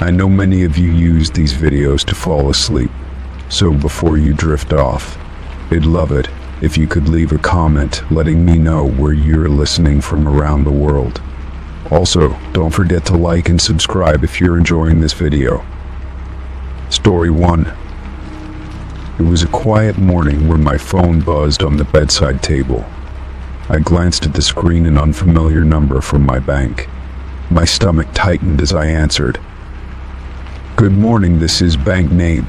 I know many of you use these videos to fall asleep, so before you drift off, I'd love it if you could leave a comment letting me know where you're listening from around the world. Also, don't forget to like and subscribe if you're enjoying this video. Story 1. It was a quiet morning when my phone buzzed on the bedside table. I glanced at the screen, an unfamiliar number from my bank. My stomach tightened as I answered. "Good morning, this is bank name.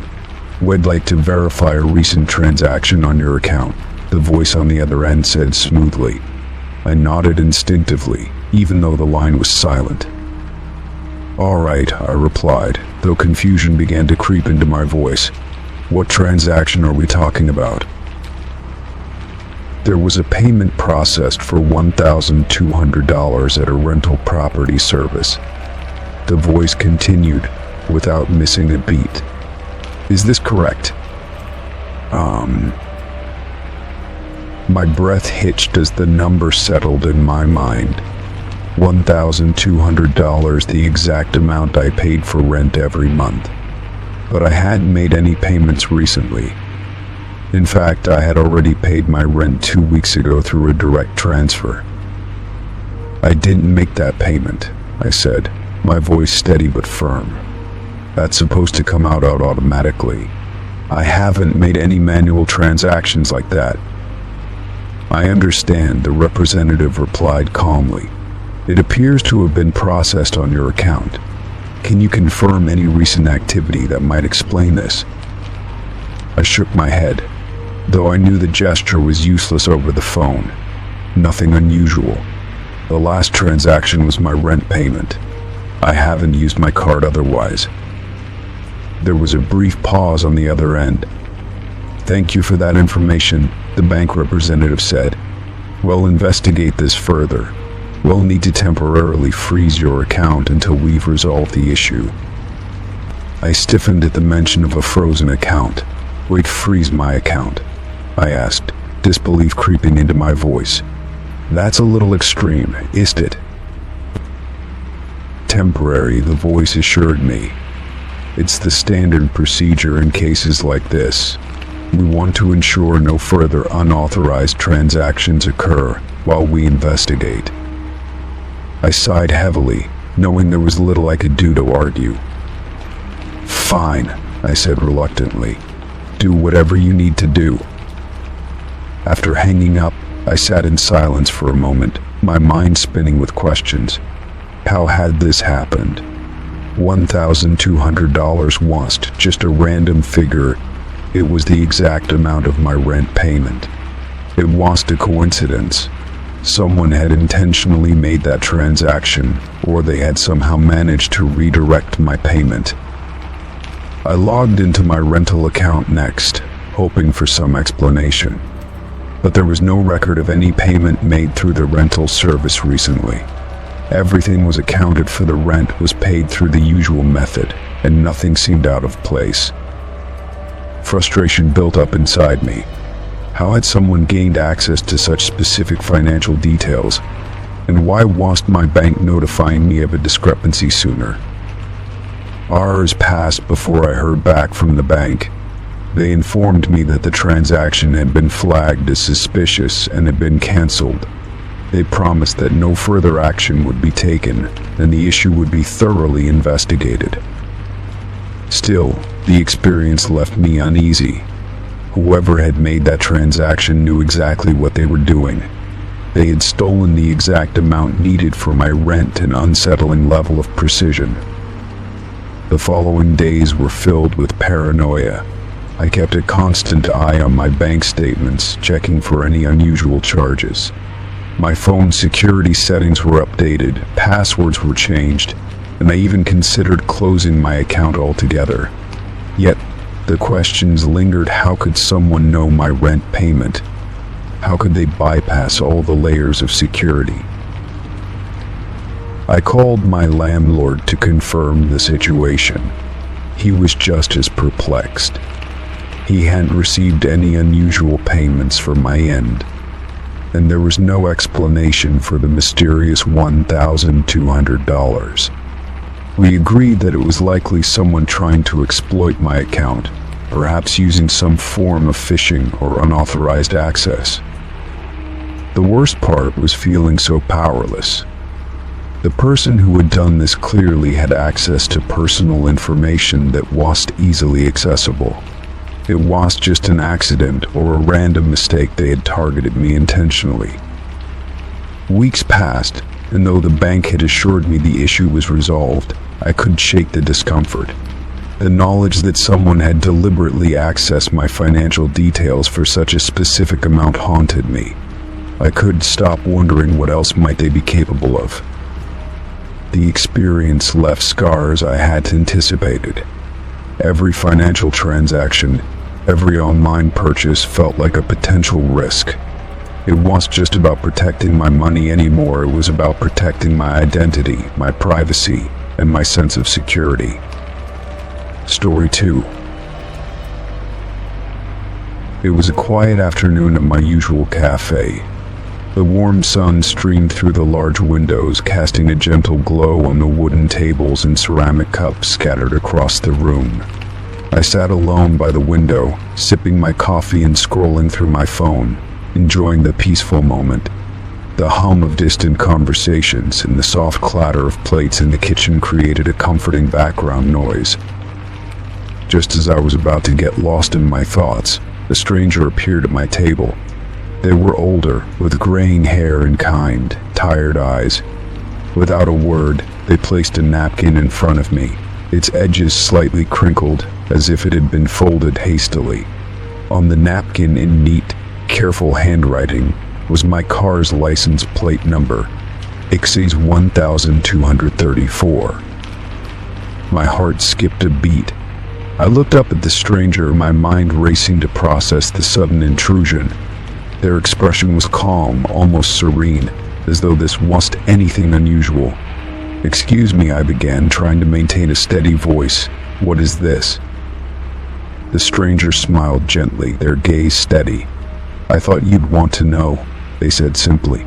We'd like to verify a recent transaction on your account," the voice on the other end said smoothly. I nodded instinctively, even though the line was silent. "All right," I replied, though confusion began to creep into my voice. "What transaction are we talking about?" There was a payment processed for $1,200 at a rental property service. The voice continued, without missing a beat. "Is this correct?" My breath hitched as the number settled in my mind. $1,200, the exact amount I paid for rent every month. But I hadn't made any payments recently. In fact, I had already paid my rent 2 weeks ago through a direct transfer. "I didn't make that payment," I said, my voice steady but firm. "That's supposed to come out automatically. I haven't made any manual transactions like that." "I understand," the representative replied calmly. "It appears to have been processed on your account. Can you confirm any recent activity that might explain this?" I shook my head, though I knew the gesture was useless over the phone. Nothing unusual. The last transaction was my rent payment. I haven't used my card otherwise. There was a brief pause on the other end. "Thank you for that information," the bank representative said. "We'll investigate this further. We'll need to temporarily freeze your account until we've resolved the issue." I stiffened at the mention of a frozen account. "Wait, freeze my account?" I asked, disbelief creeping into my voice. "That's a little extreme, isn't it?" "Temporary," the voice assured me. "It's the standard procedure in cases like this. We want to ensure no further unauthorized transactions occur while we investigate." I sighed heavily, knowing there was little I could do to argue. "Fine," I said reluctantly. "Do whatever you need to do." After hanging up, I sat in silence for a moment, my mind spinning with questions. How had this happened? $1,200 wasn't just a random figure. It was the exact amount of my rent payment. It wasn't a coincidence. Someone had intentionally made that transaction, or they had somehow managed to redirect my payment. I logged into my rental account next, hoping for some explanation. But there was no record of any payment made through the rental service recently. Everything was accounted for, the rent was paid through the usual method, and nothing seemed out of place. Frustration built up inside me. How had someone gained access to such specific financial details? And why wasn't my bank notifying me of a discrepancy sooner? Hours passed before I heard back from the bank. They informed me that the transaction had been flagged as suspicious and had been canceled. They promised that no further action would be taken and the issue would be thoroughly investigated. Still, the experience left me uneasy. Whoever had made that transaction knew exactly what they were doing. They had stolen the exact amount needed for my rent, an unsettling level of precision. The following days were filled with paranoia. I kept a constant eye on my bank statements, checking for any unusual charges. My phone security settings were updated, passwords were changed, and I even considered closing my account altogether. Yet, the questions lingered. How could someone know my rent payment? How could they bypass all the layers of security? I called my landlord to confirm the situation. He was just as perplexed. He hadn't received any unusual payments from my end, and there was no explanation for the mysterious $1,200. We agreed that it was likely someone trying to exploit my account, perhaps using some form of phishing or unauthorized access. The worst part was feeling so powerless. The person who had done this clearly had access to personal information that wasn't easily accessible. It wasn't just an accident or a random mistake. They had targeted me intentionally. Weeks passed, and though the bank had assured me the issue was resolved, I couldn't shake the discomfort. The knowledge that someone had deliberately accessed my financial details for such a specific amount haunted me. I couldn't stop wondering what else might they be capable of. The experience left scars I hadn't anticipated. Every financial transaction, every online purchase felt like a potential risk. It wasn't just about protecting my money anymore, it was about protecting my identity, my privacy, and my sense of security. Story 2. It was a quiet afternoon at my usual cafe. The warm sun streamed through the large windows, casting a gentle glow on the wooden tables and ceramic cups scattered across the room. I sat alone by the window, sipping my coffee and scrolling through my phone, enjoying the peaceful moment. The hum of distant conversations and the soft clatter of plates in the kitchen created a comforting background noise. Just as I was about to get lost in my thoughts, a stranger appeared at my table. They were older, with graying hair and kind, tired eyes. Without a word, they placed a napkin in front of me, its edges slightly crinkled, as if it had been folded hastily. On the napkin, in neat, careful handwriting, was my car's license plate number, XA's 1234. My heart skipped a beat. I looked up at the stranger, my mind racing to process the sudden intrusion. Their expression was calm, almost serene, as though this wasn't anything unusual. "Excuse me," I began, trying to maintain a steady voice. "What is this?" The stranger smiled gently, their gaze steady. "I thought you'd want to know," they said simply.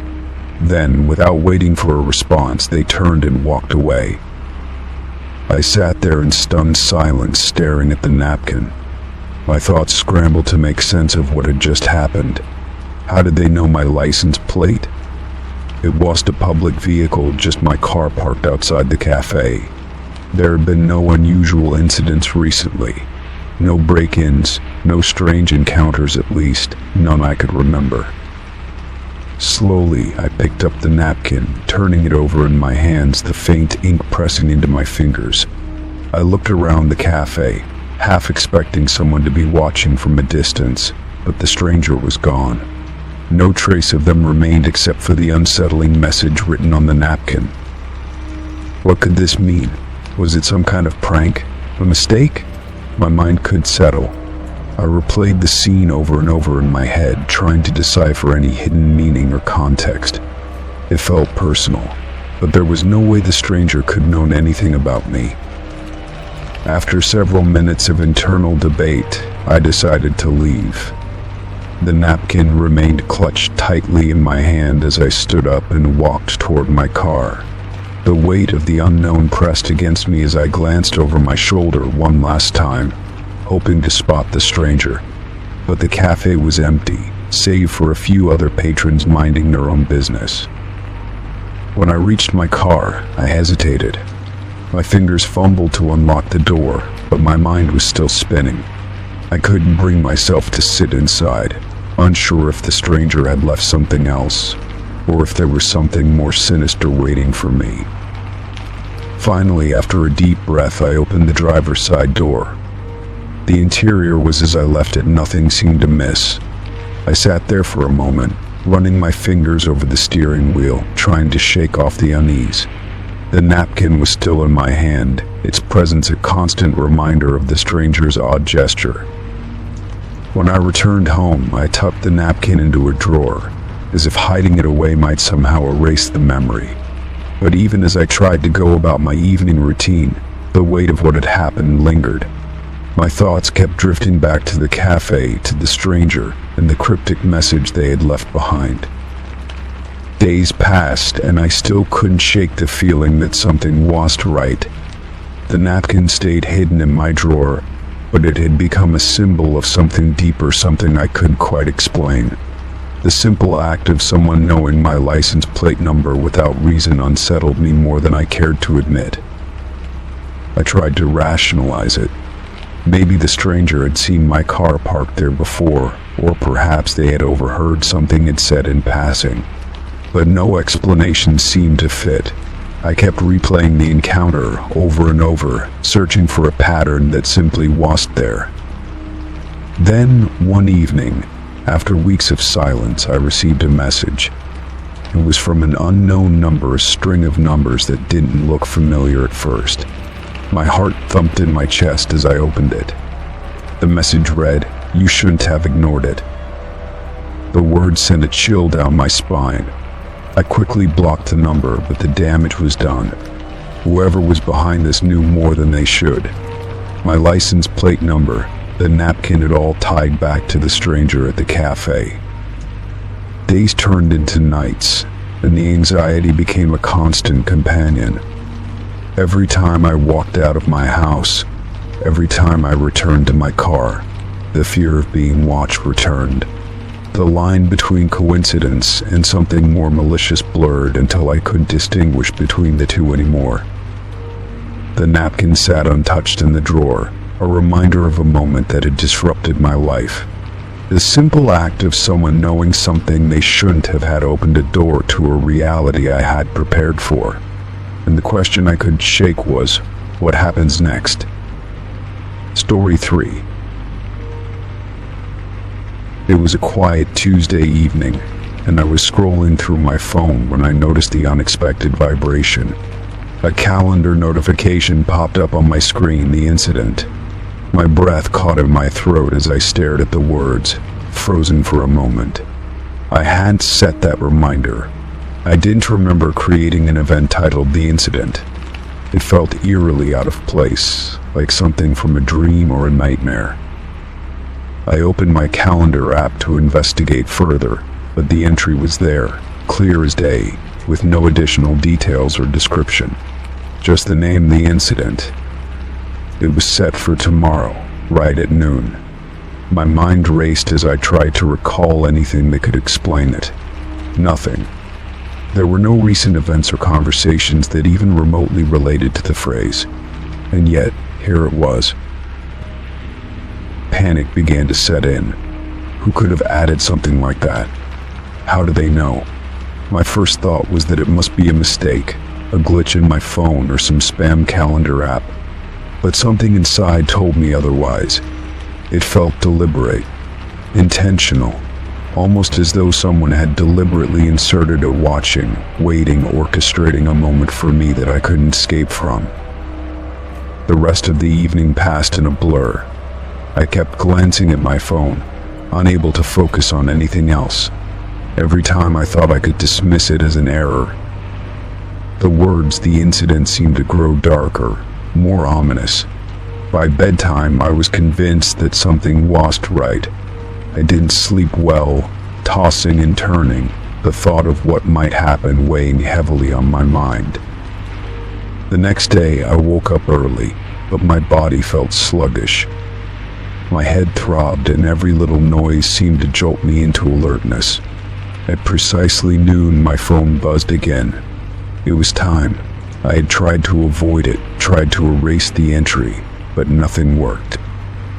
Then, without waiting for a response, they turned and walked away. I sat there in stunned silence, staring at the napkin. My thoughts scrambled to make sense of what had just happened. How did they know my license plate? It wasn't a public vehicle, just my car parked outside the cafe. There had been no unusual incidents recently. No break-ins, no strange encounters, at least, none I could remember. Slowly, I picked up the napkin, turning it over in my hands, the faint ink pressing into my fingers. I looked around the cafe, half expecting someone to be watching from a distance, but the stranger was gone. No trace of them remained except for the unsettling message written on the napkin. What could this mean? Was it some kind of prank? A mistake? My mind couldn't settle. I replayed the scene over and over in my head, trying to decipher any hidden meaning or context. It felt personal, but there was no way the stranger could have known anything about me. After several minutes of internal debate, I decided to leave. The napkin remained clutched tightly in my hand as I stood up and walked toward my car. The weight of the unknown pressed against me as I glanced over my shoulder one last time, hoping to spot the stranger. But the cafe was empty, save for a few other patrons minding their own business. When I reached my car, I hesitated. My fingers fumbled to unlock the door, but my mind was still spinning. I couldn't bring myself to sit inside, unsure if the stranger had left something else, or if there was something more sinister waiting for me. Finally, after a deep breath, I opened the driver's side door. The interior was as I left it, nothing seemed amiss. I sat there for a moment, running my fingers over the steering wheel, trying to shake off the unease. The napkin was still in my hand, its presence a constant reminder of the stranger's odd gesture. When I returned home, I tucked the napkin into a drawer, as if hiding it away might somehow erase the memory. But even as I tried to go about my evening routine, the weight of what had happened lingered. My thoughts kept drifting back to the cafe, to the stranger, and the cryptic message they had left behind. Days passed, and I still couldn't shake the feeling that something wasn't right. The napkin stayed hidden in my drawer, but it had become a symbol of something deeper, something I couldn't quite explain. The simple act of someone knowing my license plate number without reason unsettled me more than I cared to admit. I tried to rationalize it. Maybe the stranger had seen my car parked there before, or perhaps they had overheard something it said in passing. But no explanation seemed to fit. I kept replaying the encounter over and over, searching for a pattern that simply wasn't there. Then, one evening, after weeks of silence, I received a message. It was from an unknown number, a string of numbers that didn't look familiar at first. My heart thumped in my chest as I opened it. The message read, "You shouldn't have ignored it." The words sent a chill down my spine. I quickly blocked the number, but the damage was done. Whoever was behind this knew more than they should. My license plate number, the napkin, it all tied back to the stranger at the cafe. Days turned into nights, and the anxiety became a constant companion. Every time I walked out of my house, every time I returned to my car, the fear of being watched returned. The line between coincidence and something more malicious blurred until I couldn't distinguish between the two anymore. The napkin sat untouched in the drawer, a reminder of a moment that had disrupted my life. The simple act of someone knowing something they shouldn't have had opened a door to a reality I had prepared for. And the question I couldn't shake was, what happens next? Story 3. It was a quiet Tuesday evening, and I was scrolling through my phone when I noticed the unexpected vibration. A calendar notification popped up on my screen, the incident. My breath caught in my throat as I stared at the words, frozen for a moment. I hadn't set that reminder. I didn't remember creating an event titled The Incident. It felt eerily out of place, like something from a dream or a nightmare. I opened my calendar app to investigate further, but the entry was there, clear as day, with no additional details or description. Just the name, The Incident. It was set for tomorrow, right at noon. My mind raced as I tried to recall anything that could explain it. Nothing. There were no recent events or conversations that even remotely related to the phrase. And yet, here it was. Panic began to set in. Who could have added something like that? How do they know? My first thought was that it must be a mistake, a glitch in my phone or some spam calendar app. But something inside told me otherwise. It felt deliberate, intentional, almost as though someone had deliberately inserted a watching, waiting, orchestrating a moment for me that I couldn't escape from. The rest of the evening passed in a blur. I kept glancing at my phone, unable to focus on anything else. Every time I thought I could dismiss it as an error. The words, "The Incident," seemed to grow darker, more ominous. By bedtime, I was convinced that something wasn't right. I didn't sleep well, tossing and turning, the thought of what might happen weighing heavily on my mind. The next day, I woke up early, but my body felt sluggish. My head throbbed and every little noise seemed to jolt me into alertness. At precisely noon, my phone buzzed again. It was time. I had tried to avoid it, tried to erase the entry, but nothing worked.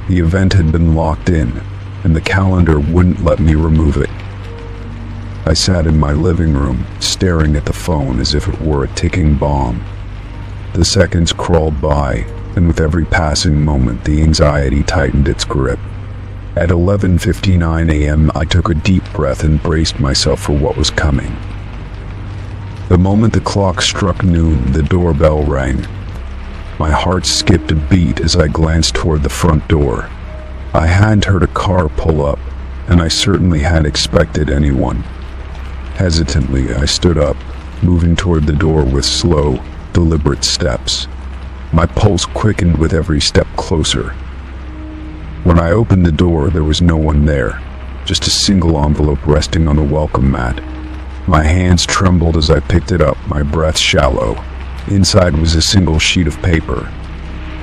The event had been locked in, and the calendar wouldn't let me remove it. I sat in my living room, staring at the phone as if it were a ticking bomb. The seconds crawled by, and with every passing moment, the anxiety tightened its grip. At 11:59 a.m., I took a deep breath and braced myself for what was coming. The moment the clock struck noon, the doorbell rang. My heart skipped a beat as I glanced toward the front door. I hadn't heard a car pull up, and I certainly hadn't expected anyone. Hesitantly, I stood up, moving toward the door with slow, deliberate steps. My pulse quickened with every step closer. When I opened the door, there was no one there, just a single envelope resting on the welcome mat. My hands trembled as I picked it up, my breath shallow. Inside was a single sheet of paper,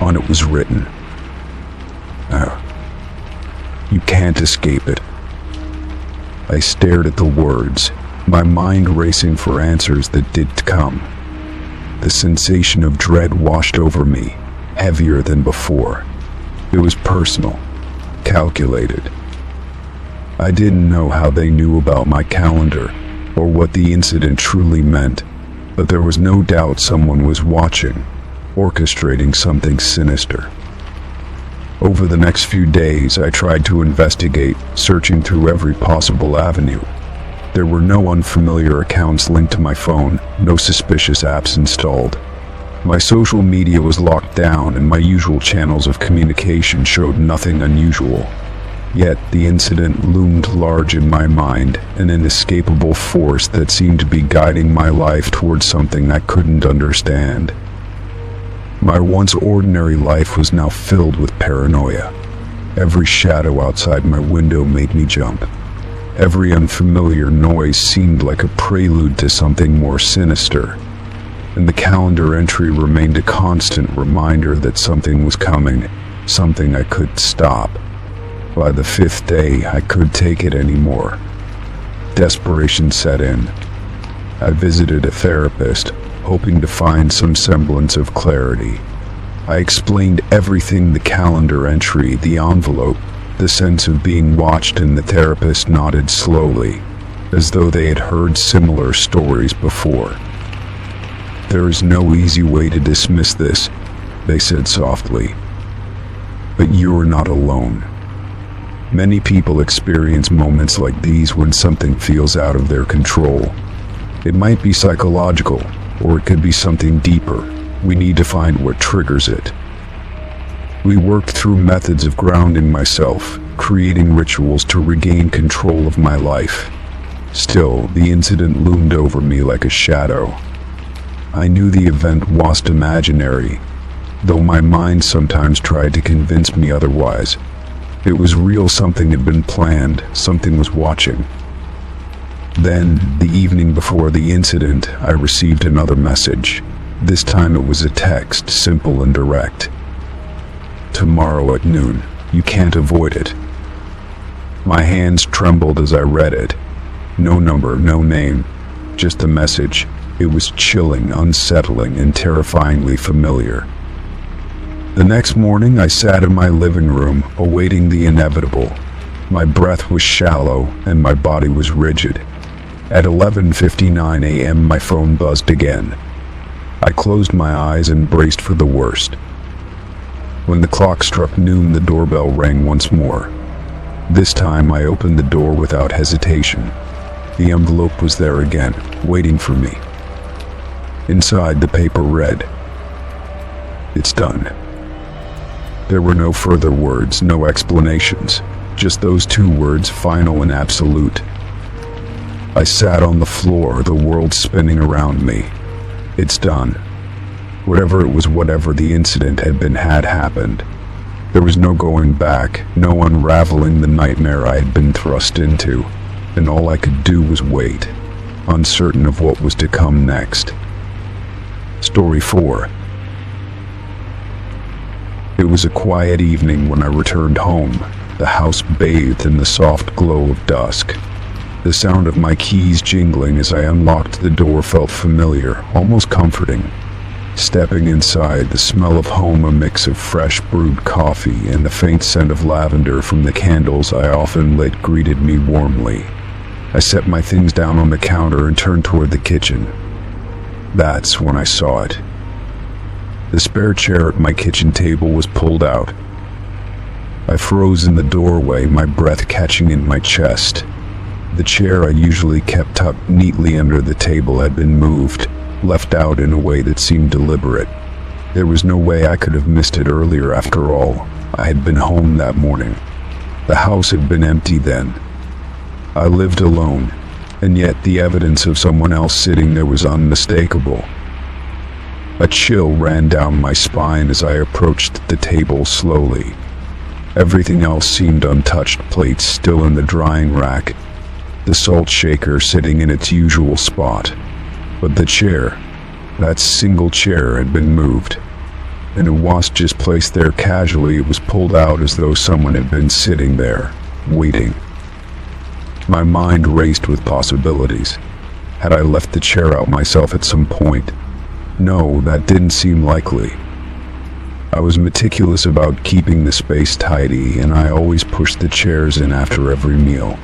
On it was written, "You can't escape it." I stared at the words, my mind racing for answers that didn't come. The sensation of dread washed over me, heavier than before. It was personal, calculated. I didn't know how they knew about my calendar, or what the incident truly meant, but there was no doubt someone was watching, orchestrating something sinister. Over the next few days, I tried to investigate, searching through every possible avenue. There were no unfamiliar accounts linked to my phone, no suspicious apps installed. My social media was locked down, and my usual channels of communication showed nothing unusual. Yet the incident loomed large in my mind, an inescapable force that seemed to be guiding my life towards something I couldn't understand. My once ordinary life was now filled with paranoia. Every shadow outside my window made me jump. Every unfamiliar noise seemed like a prelude to something more sinister. And the calendar entry remained a constant reminder that something was coming, something I couldn't stop. By the 5th day, I couldn't take it anymore. Desperation set in. I visited a therapist, hoping to find some semblance of clarity. I explained everything: the calendar entry, the envelope, the sense of being watched, and the therapist nodded slowly, as though they had heard similar stories before. "There is no easy way to dismiss this," they said softly. "But you are not alone. Many people experience moments like these when something feels out of their control. It might be psychological, or it could be something deeper. We need to find what triggers it." We worked through methods of grounding myself, creating rituals to regain control of my life. Still, the incident loomed over me like a shadow. I knew the event wasn't imaginary, though my mind sometimes tried to convince me otherwise. It was real. Something had been planned, something was watching. Then, the evening before the incident, I received another message. This time it was a text, simple and direct. "Tomorrow at noon. You can't avoid it." My hands trembled as I read it. No number, no name, just a message. It was chilling, unsettling, and terrifyingly familiar. The next morning, I sat in my living room, awaiting the inevitable. My breath was shallow, and my body was rigid. At 11:59 a.m., my phone buzzed again. I closed my eyes and braced for the worst. When the clock struck noon, the doorbell rang once more. This time, I opened the door without hesitation. The envelope was there again, waiting for me. Inside, the paper read, "It's done." There were no further words, no explanations, just those two words, final and absolute. I sat on the floor, the world spinning around me. It's done. Whatever it was, whatever the incident had happened. There was no going back, no unraveling the nightmare I had been thrust into, and all I could do was wait, uncertain of what was to come next. Story 4. It was a quiet evening when I returned home, the house bathed in the soft glow of dusk. The sound of my keys jingling as I unlocked the door felt familiar, almost comforting. Stepping inside, the smell of home, a mix of fresh brewed coffee and the faint scent of lavender from the candles I often lit, greeted me warmly. I set my things down on the counter and turned toward the kitchen. That's when I saw it. The spare chair at my kitchen table was pulled out. I froze in the doorway, my breath catching in my chest. The chair I usually kept tucked neatly under the table had been moved, left out in a way that seemed deliberate. There was no way I could have missed it earlier. After all, I had been home that morning. The house had been empty then. I lived alone, and yet the evidence of someone else sitting there was unmistakable. A chill ran down my spine as I approached the table slowly. Everything else seemed untouched, plates still in the drying rack, the salt shaker sitting in its usual spot. But the chair, that single chair, had been moved. and it wasn't just placed there casually, it was pulled out as though someone had been sitting there, waiting. My mind raced with possibilities. Had I left the chair out myself at some point? No, that didn't seem likely. I was meticulous about keeping the space tidy, and I always pushed the chairs in after every meal.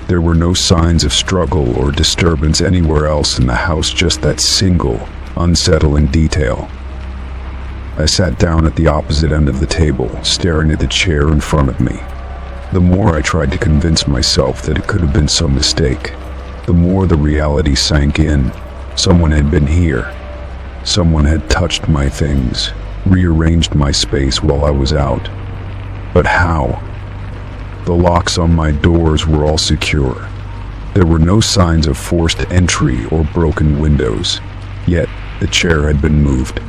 There were no signs of struggle or disturbance anywhere else in the house, just that single, unsettling detail. I sat down at the opposite end of the table, staring at the chair in front of me. The more I tried to convince myself that it could have been some mistake, the more the reality sank in. Someone had been here. Someone had touched my things, rearranged my space while I was out. But how? The locks on my doors were all secure. There were no signs of forced entry or broken windows, yet the chair had been moved.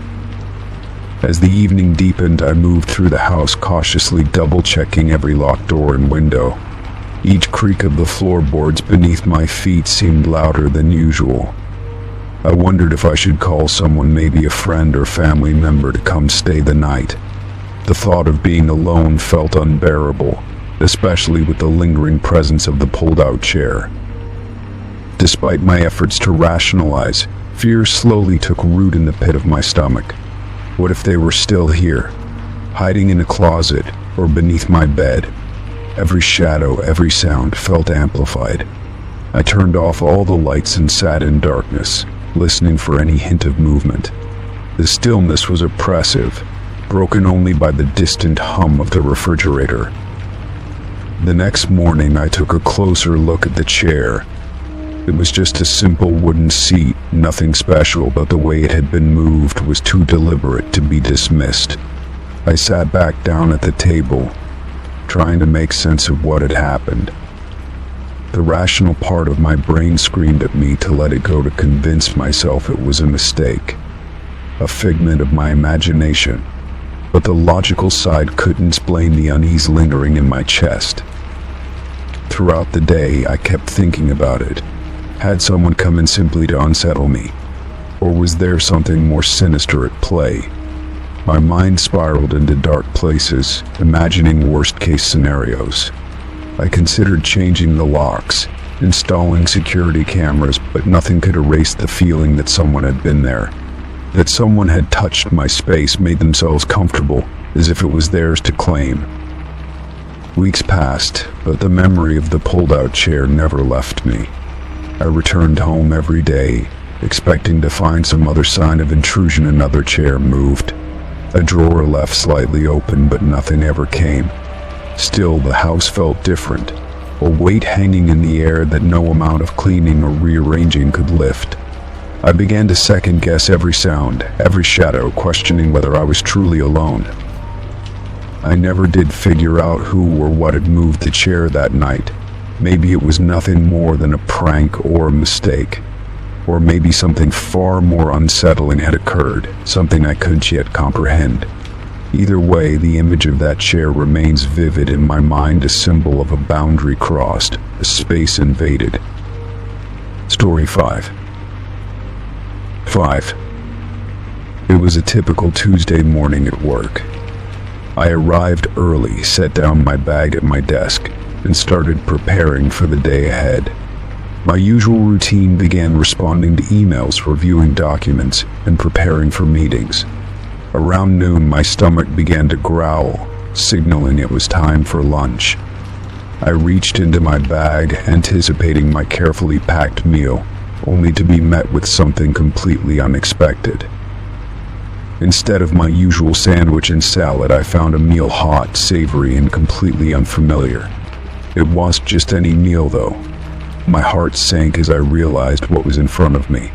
As the evening deepened, I moved through the house, cautiously double-checking every locked door and window. Each creak of the floorboards beneath my feet seemed louder than usual. I wondered if I should call someone, maybe a friend or family member, to come stay the night. The thought of being alone felt unbearable, especially with the lingering presence of the pulled-out chair. Despite my efforts to rationalize, fear slowly took root in the pit of my stomach. What if they were still here, hiding in a closet or beneath my bed? Every shadow, every sound felt amplified. I turned off all the lights and sat in darkness, listening for any hint of movement. The stillness was oppressive, broken only by the distant hum of the refrigerator. The next morning, I took a closer look at the chair. It was just a simple wooden seat, nothing special, but the way it had been moved was too deliberate to be dismissed. I sat back down at the table, trying to make sense of what had happened. The rational part of my brain screamed at me to let it go, to convince myself it was a mistake, a figment of my imagination. But the logical side couldn't explain the unease lingering in my chest. Throughout the day, I kept thinking about it. Had someone come in simply to unsettle me? Or was there something more sinister at play? My mind spiraled into dark places, imagining worst-case scenarios. I considered changing the locks, installing security cameras, but nothing could erase the feeling that someone had been there. That someone had touched my space, made themselves comfortable, as if it was theirs to claim. Weeks passed, but the memory of the pulled-out chair never left me. I returned home every day, expecting to find some other sign of intrusion. Another chair moved. A drawer left slightly open, but nothing ever came. Still, the house felt different, a weight hanging in the air that no amount of cleaning or rearranging could lift. I began to second-guess every sound, every shadow, questioning whether I was truly alone. I never did figure out who or what had moved the chair that night. Maybe it was nothing more than a prank or a mistake. Or maybe something far more unsettling had occurred, something I couldn't yet comprehend. Either way, the image of that chair remains vivid in my mind, a symbol of a boundary crossed, a space invaded. Story 5. It was a typical Tuesday morning at work. I arrived early, set down my bag at my desk, and started preparing for the day ahead. My usual routine began responding to emails, reviewing documents, and preparing for meetings. Around noon, my stomach began to growl, signaling it was time for lunch. I reached into my bag, anticipating my carefully packed meal, only to be met with something completely unexpected. Instead of my usual sandwich and salad, I found a meal hot, savory, and completely unfamiliar. It wasn't just any meal, though. My heart sank as I realized what was in front of me.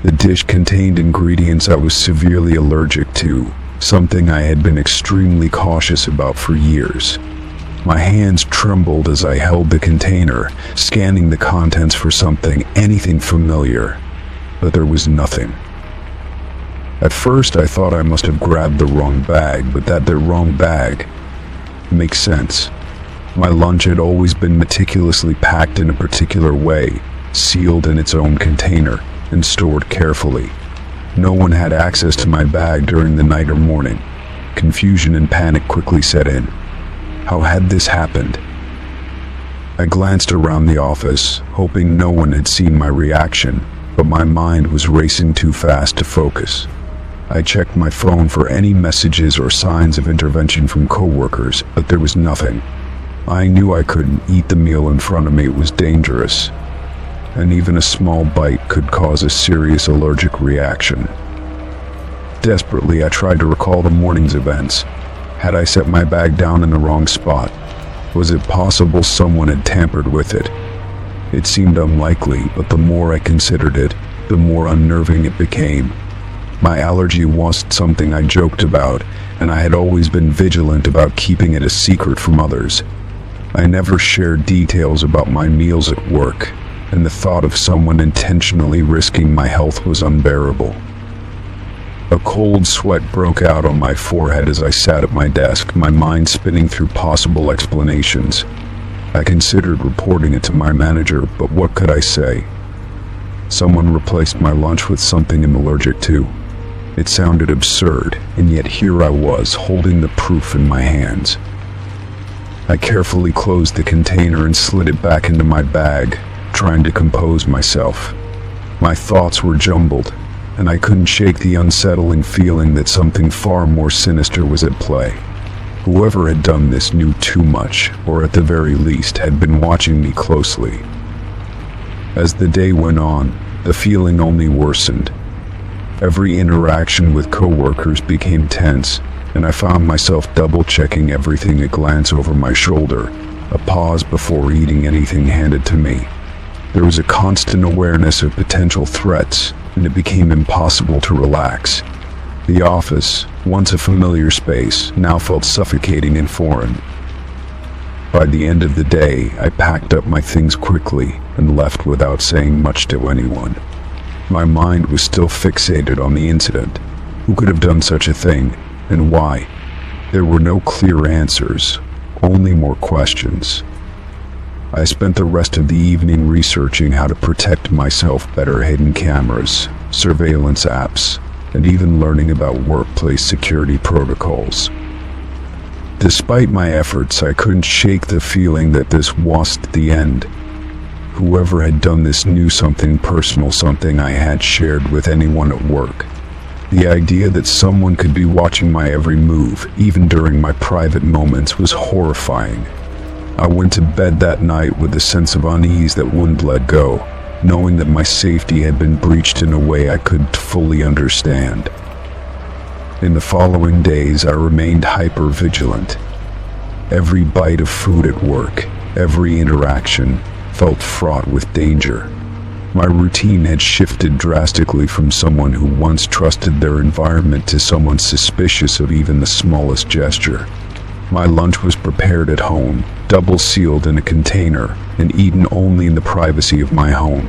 The dish contained ingredients I was severely allergic to, something I had been extremely cautious about for years. My hands trembled as I held the container, scanning the contents for something, anything familiar, but there was nothing. At first, I thought I must have grabbed the wrong bag, but that the wrong bag makes sense. My lunch had always been meticulously packed in a particular way, sealed in its own container, and stored carefully. No one had access to my bag during the night or morning. Confusion and panic quickly set in. How had this happened? I glanced around the office, hoping no one had seen my reaction, but my mind was racing too fast to focus. I checked my phone for any messages or signs of intervention from coworkers, but there was nothing. I knew I couldn't eat the meal in front of me. It was dangerous, and even a small bite could cause a serious allergic reaction. Desperately, I tried to recall the morning's events. Had I set my bag down in the wrong spot? Was it possible someone had tampered with it? It seemed unlikely, but the more I considered it, the more unnerving it became. My allergy wasn't something I joked about, and I had always been vigilant about keeping it a secret from others. I never shared details about my meals at work, and the thought of someone intentionally risking my health was unbearable. A cold sweat broke out on my forehead as I sat at my desk, my mind spinning through possible explanations. I considered reporting it to my manager, but what could I say? Someone replaced my lunch with something I'm allergic to. It sounded absurd, and yet here I was, holding the proof in my hands. I carefully closed the container and slid it back into my bag, trying to compose myself. My thoughts were jumbled, and I couldn't shake the unsettling feeling that something far more sinister was at play. Whoever had done this knew too much, or at the very least had been watching me closely. As the day went on, the feeling only worsened. Every interaction with coworkers became tense, and I found myself double-checking everything, a glance over my shoulder, a pause before eating anything handed to me. There was a constant awareness of potential threats, and it became impossible to relax. The office, once a familiar space, now felt suffocating and foreign. By the end of the day, I packed up my things quickly and left without saying much to anyone. My mind was still fixated on the incident. Who could have done such a thing, and why? There were no clear answers, only more questions. I spent the rest of the evening researching how to protect myself better, hidden cameras, surveillance apps, and even learning about workplace security protocols. Despite my efforts, I couldn't shake the feeling that this wasn't the end. Whoever had done this knew something personal, something I had shared with anyone at work. The idea that someone could be watching my every move, even during my private moments, was horrifying. I went to bed that night with a sense of unease that wouldn't let go, knowing that my safety had been breached in a way I couldn't fully understand. In the following days, I remained hyper-vigilant. Every bite of food at work, every interaction, felt fraught with danger. My routine had shifted drastically from someone who once trusted their environment to someone suspicious of even the smallest gesture. My lunch was prepared at home, double-sealed in a container, and eaten only in the privacy of my home.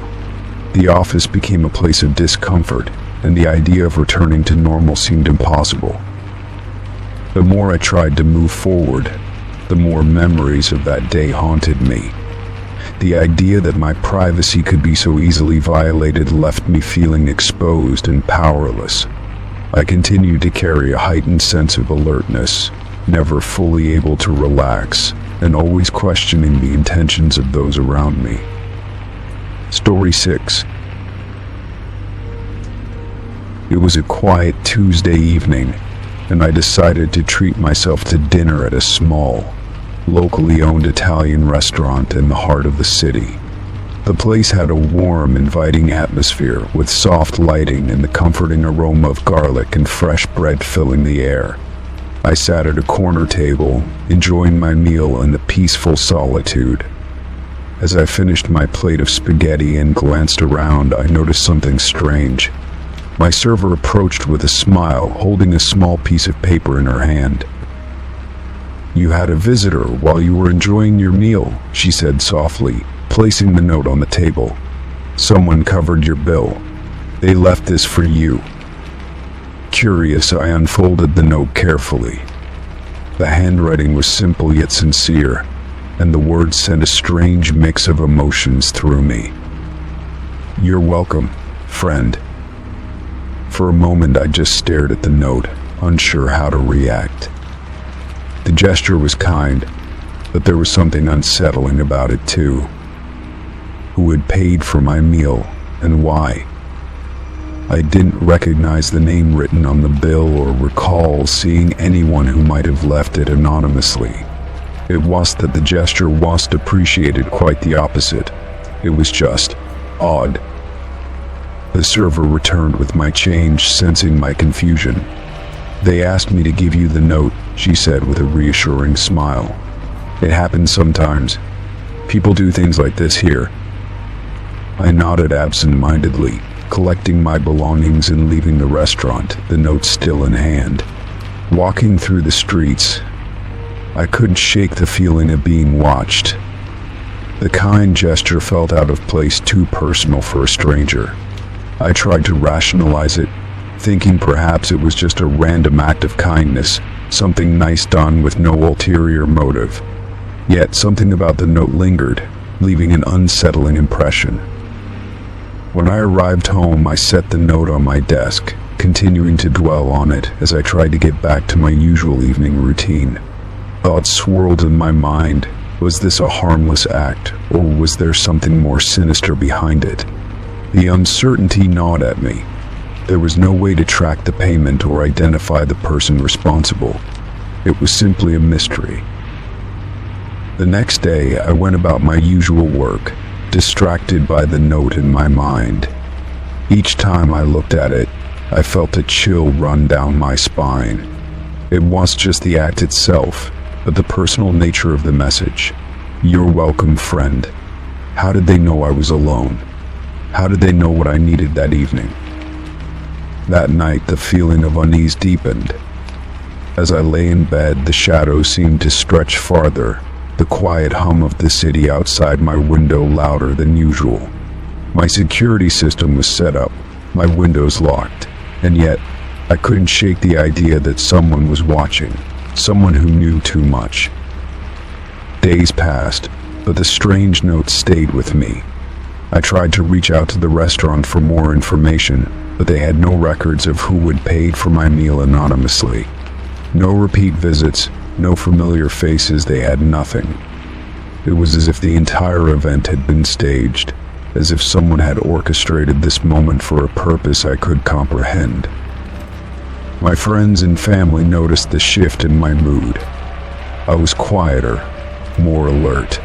The office became a place of discomfort, and the idea of returning to normal seemed impossible. The more I tried to move forward, the more memories of that day haunted me. The idea that my privacy could be so easily violated left me feeling exposed and powerless. I continued to carry a heightened sense of alertness, never fully able to relax, and always questioning the intentions of those around me. Story 6. It was a quiet Tuesday evening, and I decided to treat myself to dinner at a small, locally owned Italian restaurant in the heart of the city. The place had a warm, inviting atmosphere with soft lighting and the comforting aroma of garlic and fresh bread filling the air. I sat at a corner table, enjoying my meal in the peaceful solitude. As I finished my plate of spaghetti and glanced around, I noticed something strange. My server approached with a smile, holding a small piece of paper in her hand. "You had a visitor while you were enjoying your meal," she said softly, placing the note on the table. "Someone covered your bill. They left this for you." Curious, I unfolded the note carefully. The handwriting was simple yet sincere, and the words sent a strange mix of emotions through me. "You're welcome, friend." For a moment I just stared at the note, unsure how to react. The gesture was kind, but there was something unsettling about it too. Who had paid for my meal, and why? I didn't recognize the name written on the bill or recall seeing anyone who might have left it anonymously. It wasn't that the gesture wasn't appreciated, quite the opposite. It was just odd. The server returned with my change, sensing my confusion. "They asked me to give you the note," she said with a reassuring smile. "It happens sometimes. People do things like this here." I nodded absent-mindedly, collecting my belongings and leaving the restaurant, the note still in hand. Walking through the streets, I couldn't shake the feeling of being watched. The kind gesture felt out of place, too personal for a stranger. I tried to rationalize it, thinking perhaps it was just a random act of kindness, something nice done with no ulterior motive. Yet something about the note lingered, leaving an unsettling impression. When I arrived home, I set the note on my desk, continuing to dwell on it as I tried to get back to my usual evening routine. Thoughts swirled in my mind. Was this a harmless act, or was there something more sinister behind it? The uncertainty gnawed at me. There was no way to track the payment or identify the person responsible. It was simply a mystery. The next day, I went about my usual work, distracted by the note in my mind. Each time I looked at it, I felt a chill run down my spine. It wasn't just the act itself, but the personal nature of the message. "You're welcome, friend." How did they know I was alone? How did they know what I needed that evening? That night, the feeling of unease deepened. As I lay in bed, the shadows seemed to stretch farther, the quiet hum of the city outside my window louder than usual. My security system was set up, my windows locked, and yet I couldn't shake the idea that someone was watching, someone who knew too much. Days passed, but the strange note stayed with me. I tried to reach out to the restaurant for more information, but they had no records of who had paid for my meal anonymously. No repeat visits, no familiar faces, they had nothing. It was as if the entire event had been staged, as if someone had orchestrated this moment for a purpose I could comprehend. My friends and family noticed the shift in my mood. I was quieter, more alert.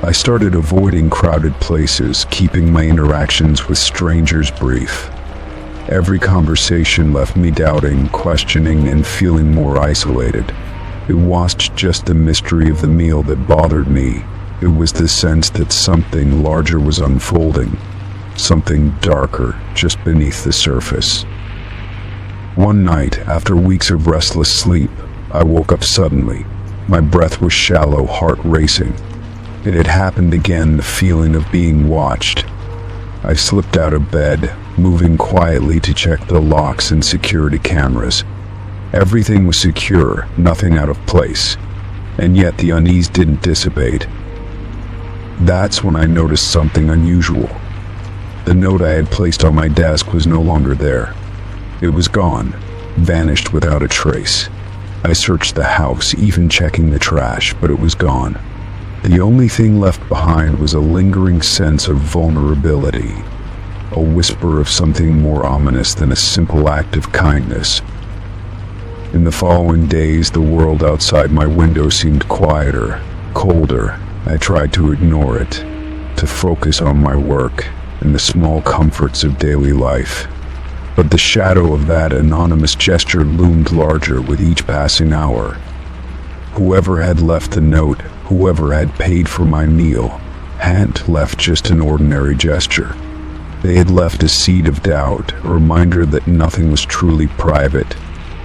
I started avoiding crowded places, keeping my interactions with strangers brief. Every conversation left me doubting, questioning, and feeling more isolated. It wasn't just the mystery of the meal that bothered me. It was the sense that something larger was unfolding, something darker just beneath the surface. One night, after weeks of restless sleep, I woke up suddenly. My breath was shallow, heart racing. It had happened again, the feeling of being watched. I slipped out of bed, moving quietly to check the locks and security cameras. Everything was secure, nothing out of place. And yet the unease didn't dissipate. That's when I noticed something unusual. The note I had placed on my desk was no longer there. It was gone, vanished without a trace. I searched the house, even checking the trash, but it was gone. The only thing left behind was a lingering sense of vulnerability, a whisper of something more ominous than a simple act of kindness. In the following days, the world outside my window seemed quieter, colder. I tried to ignore it, to focus on my work and the small comforts of daily life. But the shadow of that anonymous gesture loomed larger with each passing hour. Whoever had left the note, whoever had paid for my meal, hadn't left just an ordinary gesture. They had left a seed of doubt, a reminder that nothing was truly private,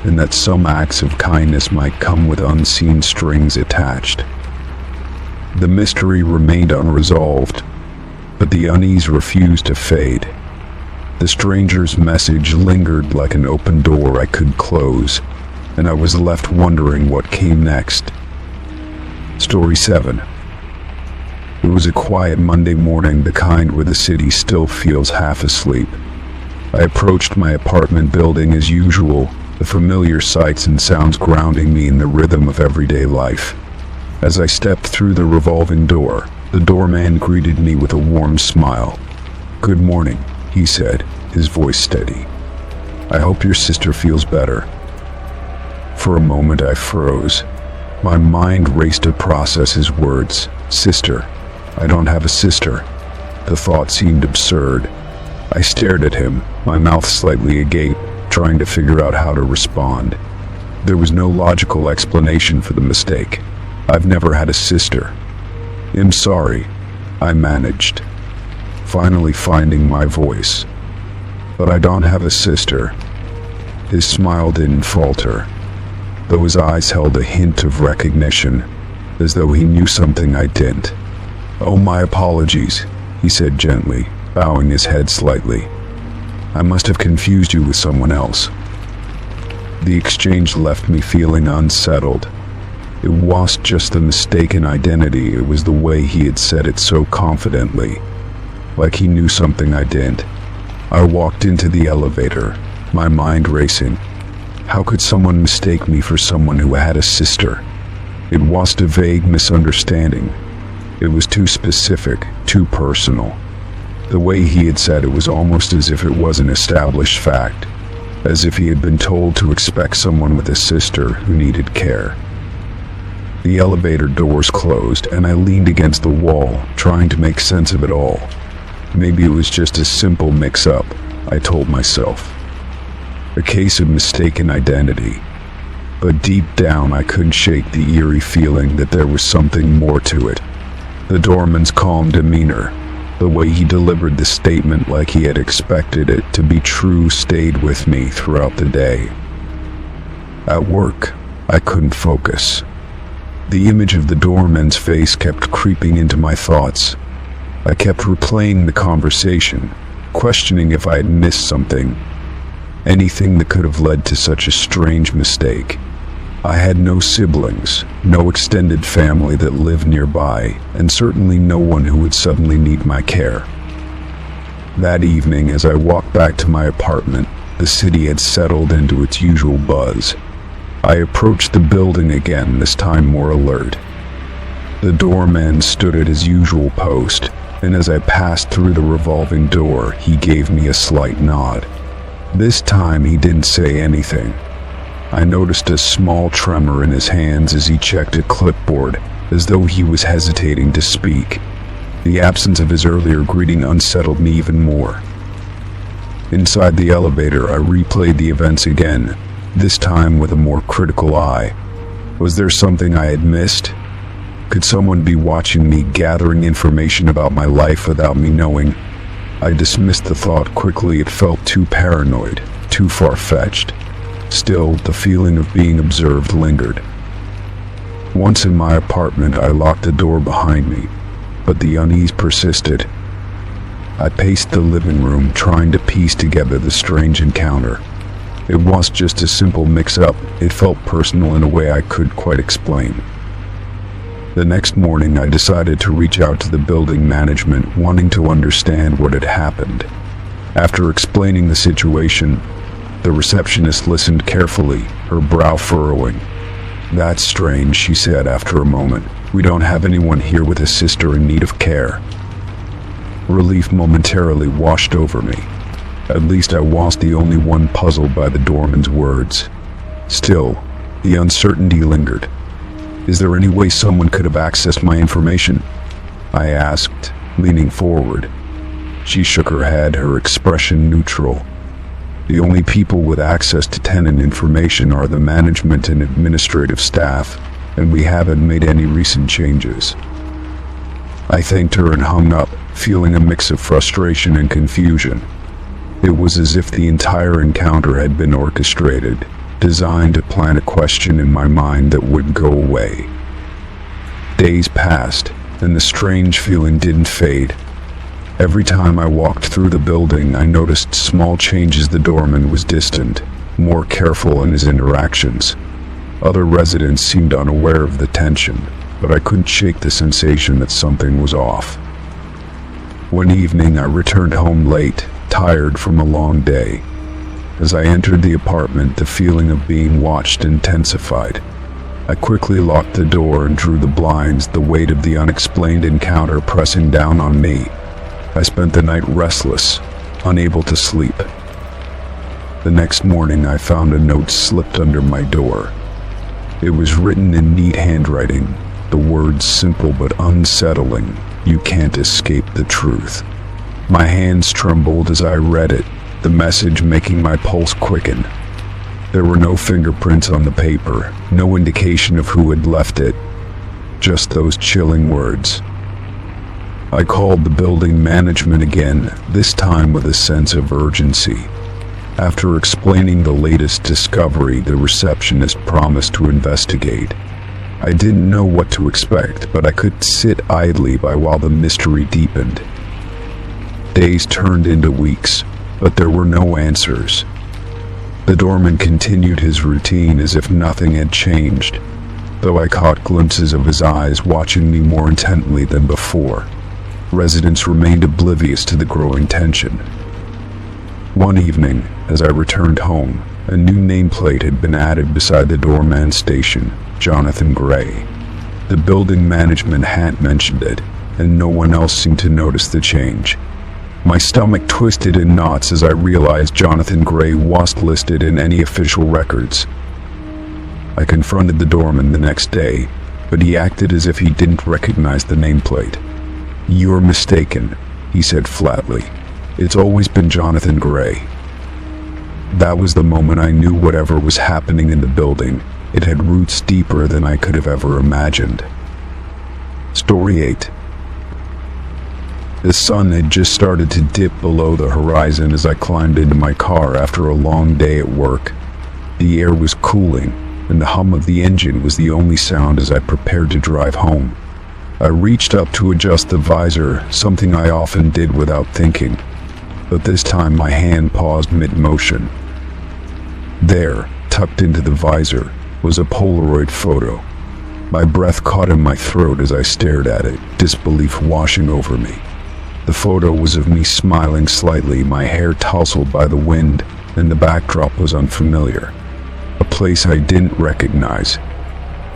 and that some acts of kindness might come with unseen strings attached. The mystery remained unresolved, but the unease refused to fade. The stranger's message lingered like an open door I could close, and I was left wondering what came next. Story 7. It was a quiet Monday morning, the kind where the city still feels half asleep. I approached my apartment building as usual, the familiar sights and sounds grounding me in the rhythm of everyday life. As I stepped through the revolving door, the doorman greeted me with a warm smile. "Good morning," he said, his voice steady. "I hope your sister feels better." For a moment I froze. My mind raced to process his words. Sister. I don't have a sister. The thought seemed absurd. I stared at him, my mouth slightly agape, trying to figure out how to respond. There was no logical explanation for the mistake. I've never had a sister. "I'm sorry," I managed, finally finding my voice. "But I don't have a sister." His smile didn't falter, though his eyes held a hint of recognition, as though he knew something I didn't. "Oh, my apologies," he said gently, bowing his head slightly. "I must have confused you with someone else." The exchange left me feeling unsettled. It wasn't just the mistaken identity, it was the way he had said it so confidently, like he knew something I didn't. I walked into the elevator, my mind racing. How could someone mistake me for someone who had a sister? It wasn't a vague misunderstanding. It was too specific, too personal. The way he had said it was almost as if it was an established fact, as if he had been told to expect someone with a sister who needed care. The elevator doors closed, and I leaned against the wall, trying to make sense of it all. Maybe it was just a simple mix-up, I told myself. A case of mistaken identity. But deep down I couldn't shake the eerie feeling that there was something more to it. The doorman's calm demeanor, the way he delivered the statement like he had expected it to be true, stayed with me throughout the day. At work, I couldn't focus. The image of the doorman's face kept creeping into my thoughts. I kept replaying the conversation, questioning if I had missed something. Anything that could have led to such a strange mistake. I had no siblings, no extended family that lived nearby, and certainly no one who would suddenly need my care. That evening, as I walked back to my apartment, the city had settled into its usual buzz. I approached the building again, this time more alert. The doorman stood at his usual post, and as I passed through the revolving door, he gave me a slight nod. This time he didn't say anything. I noticed a small tremor in his hands as he checked a clipboard, as though he was hesitating to speak. The absence of his earlier greeting unsettled me even more. Inside the elevator, I replayed the events again, this time with a more critical eye. Was there something I had missed? Could someone be watching me, gathering information about my life without me knowing? I dismissed the thought quickly. It felt too paranoid, too far-fetched. Still, the feeling of being observed lingered. Once in my apartment, I locked the door behind me, but the unease persisted. I paced the living room, trying to piece together the strange encounter. It wasn't just a simple mix-up, it felt personal in a way I couldn't quite explain. The next morning, I decided to reach out to the building management, wanting to understand what had happened. After explaining the situation, the receptionist listened carefully, her brow furrowing. "That's strange," she said after a moment. "We don't have anyone here with a sister in need of care." Relief momentarily washed over me. At least I wasn't the only one puzzled by the doorman's words. Still, the uncertainty lingered. "Is there any way someone could have accessed my information?" I asked, leaning forward. She shook her head, her expression neutral. "The only people with access to tenant information are the management and administrative staff, and we haven't made any recent changes." I thanked her and hung up, feeling a mix of frustration and confusion. It was as if the entire encounter had been orchestrated, designed to plant a question in my mind that wouldn't go away. Days passed, and the strange feeling didn't fade. Every time I walked through the building, I noticed small changes. The doorman was distant, more careful in his interactions. Other residents seemed unaware of the tension, but I couldn't shake the sensation that something was off. One evening, I returned home late, tired from a long day. As I entered the apartment, the feeling of being watched intensified. I quickly locked the door and drew the blinds, the weight of the unexplained encounter pressing down on me. I spent the night restless, unable to sleep. The next morning, I found a note slipped under my door. It was written in neat handwriting, the words simple but unsettling: "You can't escape the truth." My hands trembled as I read it, the message making my pulse quicken. There were no fingerprints on the paper, no indication of who had left it, just those chilling words. I called the building management again, this time with a sense of urgency. After explaining the latest discovery, the receptionist promised to investigate. I didn't know what to expect, but I could sit idly by while the mystery deepened. Days turned into weeks, but there were no answers. The doorman continued his routine as if nothing had changed, though I caught glimpses of his eyes watching me more intently than before. Residents remained oblivious to the growing tension. One evening, as I returned home, a new nameplate had been added beside the doorman's station: Jonathan Gray. The building management hadn't mentioned it, and no one else seemed to notice the change. My stomach twisted in knots as I realized Jonathan Gray wasn't listed in any official records. I confronted the doorman the next day, but he acted as if he didn't recognize the nameplate. "You're mistaken," he said flatly. "It's always been Jonathan Gray." That was the moment I knew whatever was happening in the building, it had roots deeper than I could have ever imagined. Story 8. The sun had just started to dip below the horizon as I climbed into my car after a long day at work. The air was cooling, and the hum of the engine was the only sound as I prepared to drive home. I reached up to adjust the visor, something I often did without thinking, but this time my hand paused mid-motion. There, tucked into the visor, was a Polaroid photo. My breath caught in my throat as I stared at it, disbelief washing over me. The photo was of me smiling slightly, my hair tousled by the wind, and the backdrop was unfamiliar. A place I didn't recognize.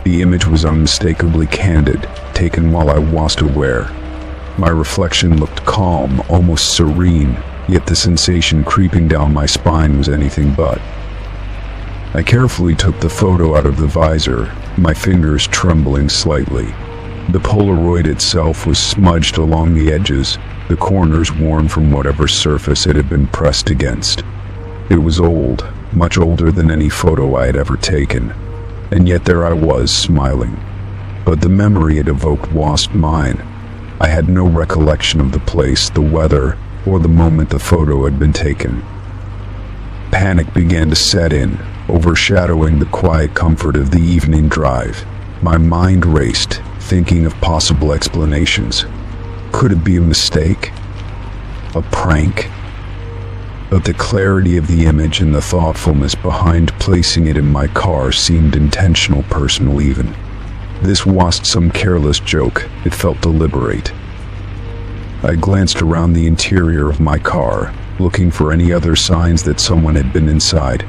The image was unmistakably candid, taken while I wasn't aware. My reflection looked calm, almost serene, yet the sensation creeping down my spine was anything but. I carefully took the photo out of the visor, my fingers trembling slightly. The Polaroid itself was smudged along the edges, the corners worn from whatever surface it had been pressed against. It was old, much older than any photo I had ever taken, and yet there I was, smiling. But the memory it evoked wasn't mine. I had no recollection of the place, the weather, or the moment the photo had been taken. Panic began to set in, overshadowing the quiet comfort of the evening drive. My mind raced, thinking of possible explanations. Could it be a mistake? A prank? But the clarity of the image and the thoughtfulness behind placing it in my car seemed intentional, personal even. This wasn't some careless joke, it felt deliberate. I glanced around the interior of my car, looking for any other signs that someone had been inside.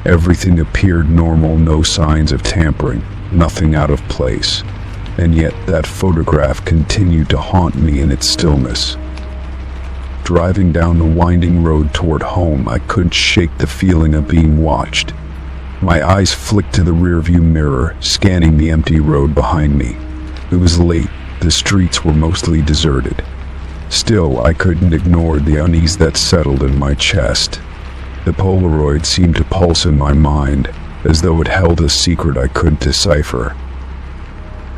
Everything appeared normal, no signs of tampering, nothing out of place. And yet that photograph continued to haunt me in its stillness. Driving down the winding road toward home, I couldn't shake the feeling of being watched. My eyes flicked to the rearview mirror, scanning the empty road behind me. It was late, the streets were mostly deserted. Still, I couldn't ignore the unease that settled in my chest. The Polaroid seemed to pulse in my mind, as though it held a secret I couldn't decipher.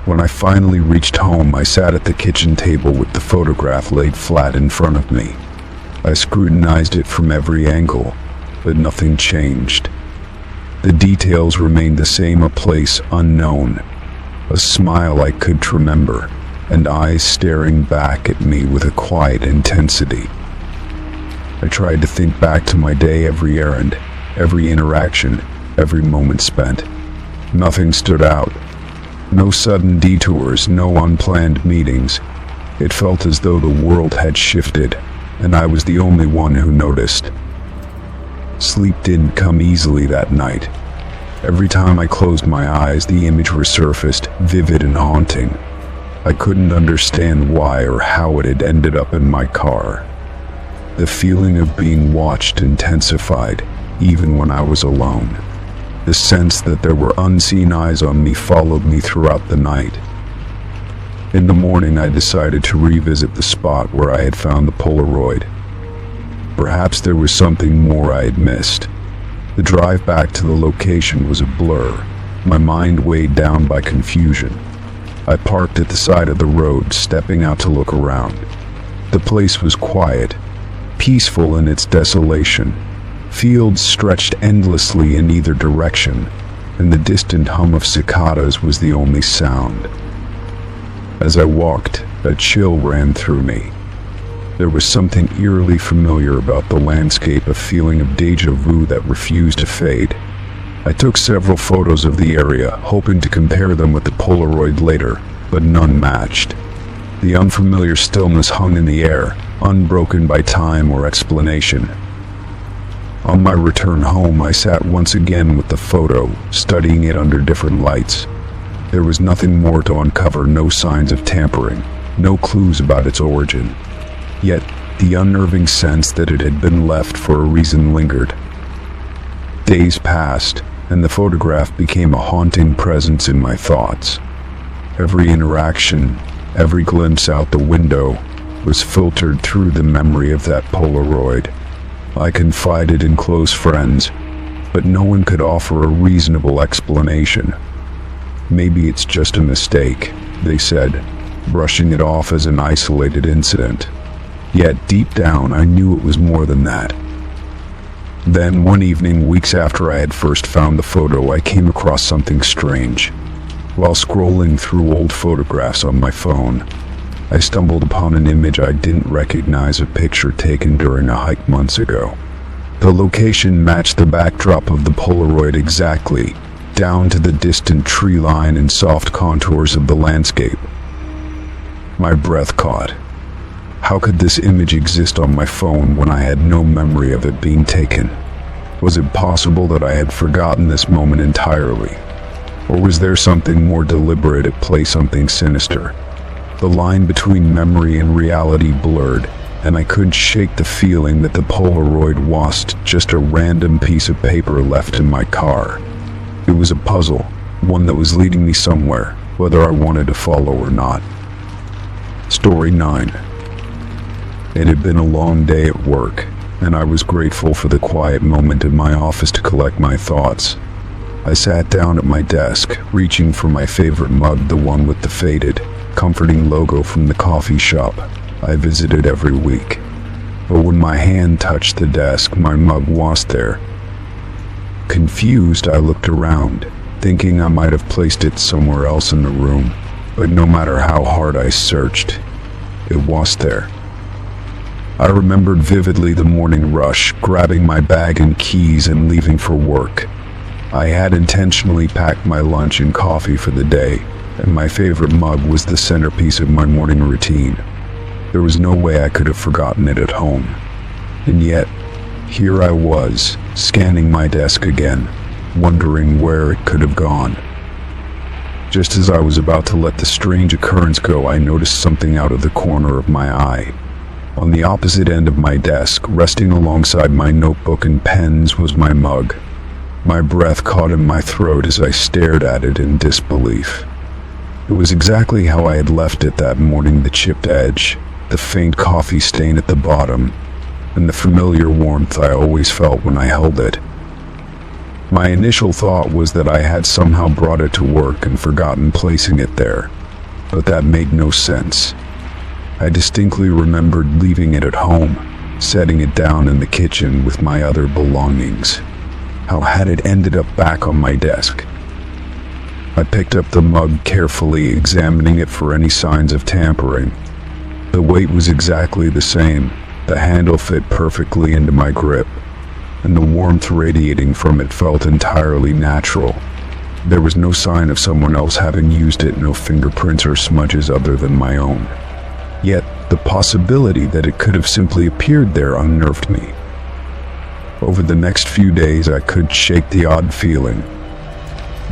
When I finally reached home, I sat at the kitchen table with the photograph laid flat in front of me. I scrutinized it from every angle, but nothing changed. The details remained the same, a place unknown, a smile I couldn't remember, and eyes staring back at me with a quiet intensity. I tried to think back to my day, every errand, every interaction, every moment spent. Nothing stood out. No sudden detours, no unplanned meetings. It felt as though the world had shifted, and I was the only one who noticed. Sleep didn't come easily that night. Every time I closed my eyes, the image resurfaced, vivid and haunting. I couldn't understand why or how it had ended up in my car. The feeling of being watched intensified, even when I was alone. The sense that there were unseen eyes on me followed me throughout the night. In the morning, I decided to revisit the spot where I had found the Polaroid. Perhaps there was something more I had missed. The drive back to the location was a blur, my mind weighed down by confusion. I parked at the side of the road, stepping out to look around. The place was quiet, peaceful in its desolation. Fields stretched endlessly in either direction, and the distant hum of cicadas was the only sound. As I walked, a chill ran through me. There was something eerily familiar about the landscape, a feeling of déjà vu that refused to fade. I took several photos of the area, hoping to compare them with the Polaroid later, but none matched. The unfamiliar stillness hung in the air, unbroken by time or explanation. On my return home, I sat once again with the photo, studying it under different lights. There was nothing more to uncover, no signs of tampering, no clues about its origin. Yet, the unnerving sense that it had been left for a reason lingered. Days passed, and the photograph became a haunting presence in my thoughts. Every interaction, every glimpse out the window, was filtered through the memory of that Polaroid. I confided in close friends, but no one could offer a reasonable explanation. Maybe it's just a mistake, they said, brushing it off as an isolated incident. Yet deep down, I knew it was more than that. Then one evening, weeks after I had first found the photo, I came across something strange. While scrolling through old photographs on my phone, I stumbled upon an image I didn't recognize, a picture taken during a hike months ago. The location matched the backdrop of the Polaroid exactly, down to the distant tree line and soft contours of the landscape. My breath caught. How could this image exist on my phone when I had no memory of it being taken? Was it possible that I had forgotten this moment entirely? Or was there something more deliberate at play, something sinister? The line between memory and reality blurred, and I couldn't shake the feeling that the Polaroid wasn't just a random piece of paper left in my car. It was a puzzle, one that was leading me somewhere, whether I wanted to follow or not. Story 9. It had been a long day at work, and I was grateful for the quiet moment in my office to collect my thoughts. I sat down at my desk, reaching for my favorite mug, the one with the faded, comforting logo from the coffee shop I visited every week. But when my hand touched the desk, my mug wasn't there. Confused, I looked around, thinking I might have placed it somewhere else in the room, but no matter how hard I searched, it wasn't there. I remembered vividly the morning rush, grabbing my bag and keys and leaving for work. I had intentionally packed my lunch and coffee for the day, and my favorite mug was the centerpiece of my morning routine. There was no way I could have forgotten it at home. And yet, here I was, scanning my desk again, wondering where it could have gone. Just as I was about to let the strange occurrence go, I noticed something out of the corner of my eye. On the opposite end of my desk, resting alongside my notebook and pens, was my mug. My breath caught in my throat as I stared at it in disbelief. It was exactly how I had left it that morning, the chipped edge, the faint coffee stain at the bottom, and the familiar warmth I always felt when I held it. My initial thought was that I had somehow brought it to work and forgotten placing it there, but that made no sense. I distinctly remembered leaving it at home, setting it down in the kitchen with my other belongings. How had it ended up back on my desk? I picked up the mug carefully, examining it for any signs of tampering. The weight was exactly the same, the handle fit perfectly into my grip, and the warmth radiating from it felt entirely natural. There was no sign of someone else having used it, no fingerprints or smudges other than my own. Yet, The possibility that it could have simply appeared there unnerved me. Over the next few days, I couldn't shake the odd feeling.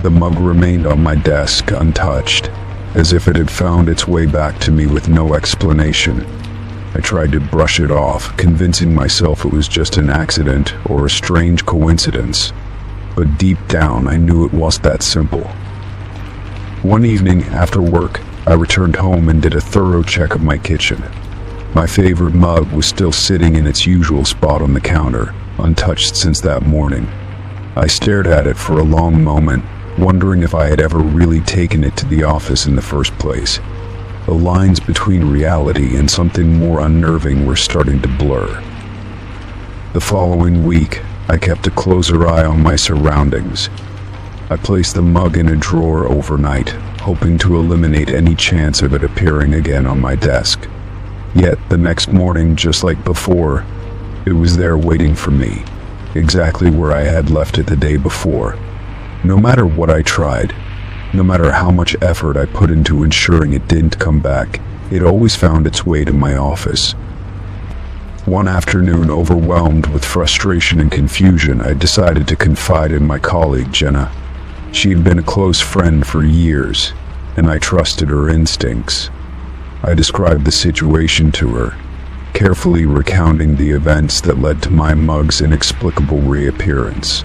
The mug remained on my desk untouched, as if it had found its way back to me with no explanation. I tried to brush it off, convincing myself it was just an accident or a strange coincidence. But deep down, I knew it wasn't that simple. One evening after work, I returned home and did a thorough check of my kitchen. My favorite mug was still sitting in its usual spot on the counter, untouched since that morning. I stared at it for a long moment, wondering if I had ever really taken it to the office in the first place. The lines between reality and something more unnerving were starting to blur. The following week, I kept a closer eye on my surroundings. I placed the mug in a drawer overnight, hoping to eliminate any chance of it appearing again on my desk. Yet, the next morning, just like before, it was there waiting for me, exactly where I had left it the day before. No matter what I tried, no matter how much effort I put into ensuring it didn't come back, it always found its way to my office. One afternoon, overwhelmed with frustration and confusion, I decided to confide in my colleague, Jenna. She had been a close friend for years, and I trusted her instincts. I described the situation to her, carefully recounting the events that led to my mug's inexplicable reappearance.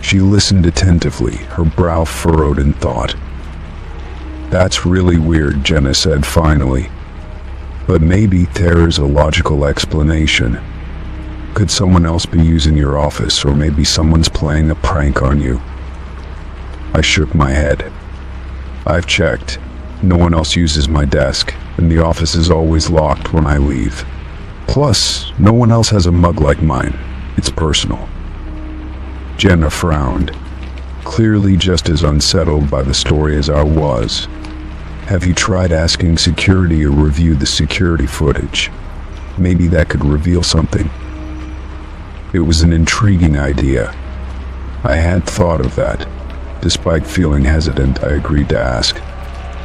She listened attentively, her brow furrowed in thought. "That's really weird," Jenna said finally. "But maybe there's a logical explanation. Could someone else be using your office, or maybe someone's playing a prank on you?" I shook my head. "I've checked. No one else uses my desk, and the office is always locked when I leave. Plus, no one else has a mug like mine. It's personal." Jenna frowned, clearly just as unsettled by the story as I was. "Have you tried asking security to review the security footage? Maybe that could reveal something." It was an intriguing idea. I had thought of that. Despite feeling hesitant, I agreed to ask.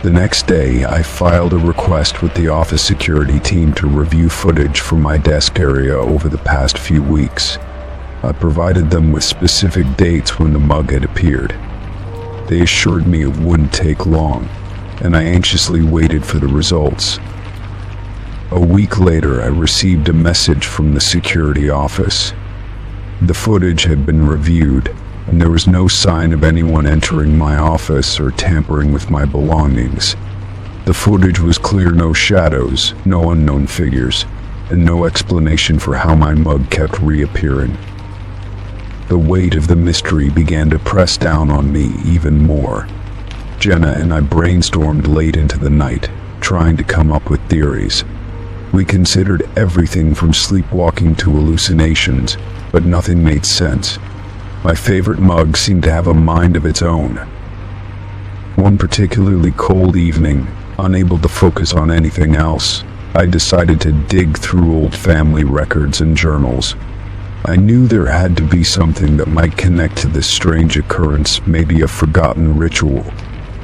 The next day, I filed a request with the office security team to review footage from my desk area over the past few weeks. I provided them with specific dates when the mug had appeared. They assured me it wouldn't take long, and I anxiously waited for the results. A week later, I received a message from the security office. The footage had been reviewed, and there was no sign of anyone entering my office or tampering with my belongings. The footage was clear: no shadows, no unknown figures, and no explanation for how my mug kept reappearing. The weight of the mystery began to press down on me even more. Jenna and I brainstormed late into the night, trying to come up with theories. We considered everything from sleepwalking to hallucinations, but nothing made sense. My favorite mug seemed to have a mind of its own. One particularly cold evening, unable to focus on anything else, I decided to dig through old family records and journals. I knew there had to be something that might connect to this strange occurrence, maybe a forgotten ritual,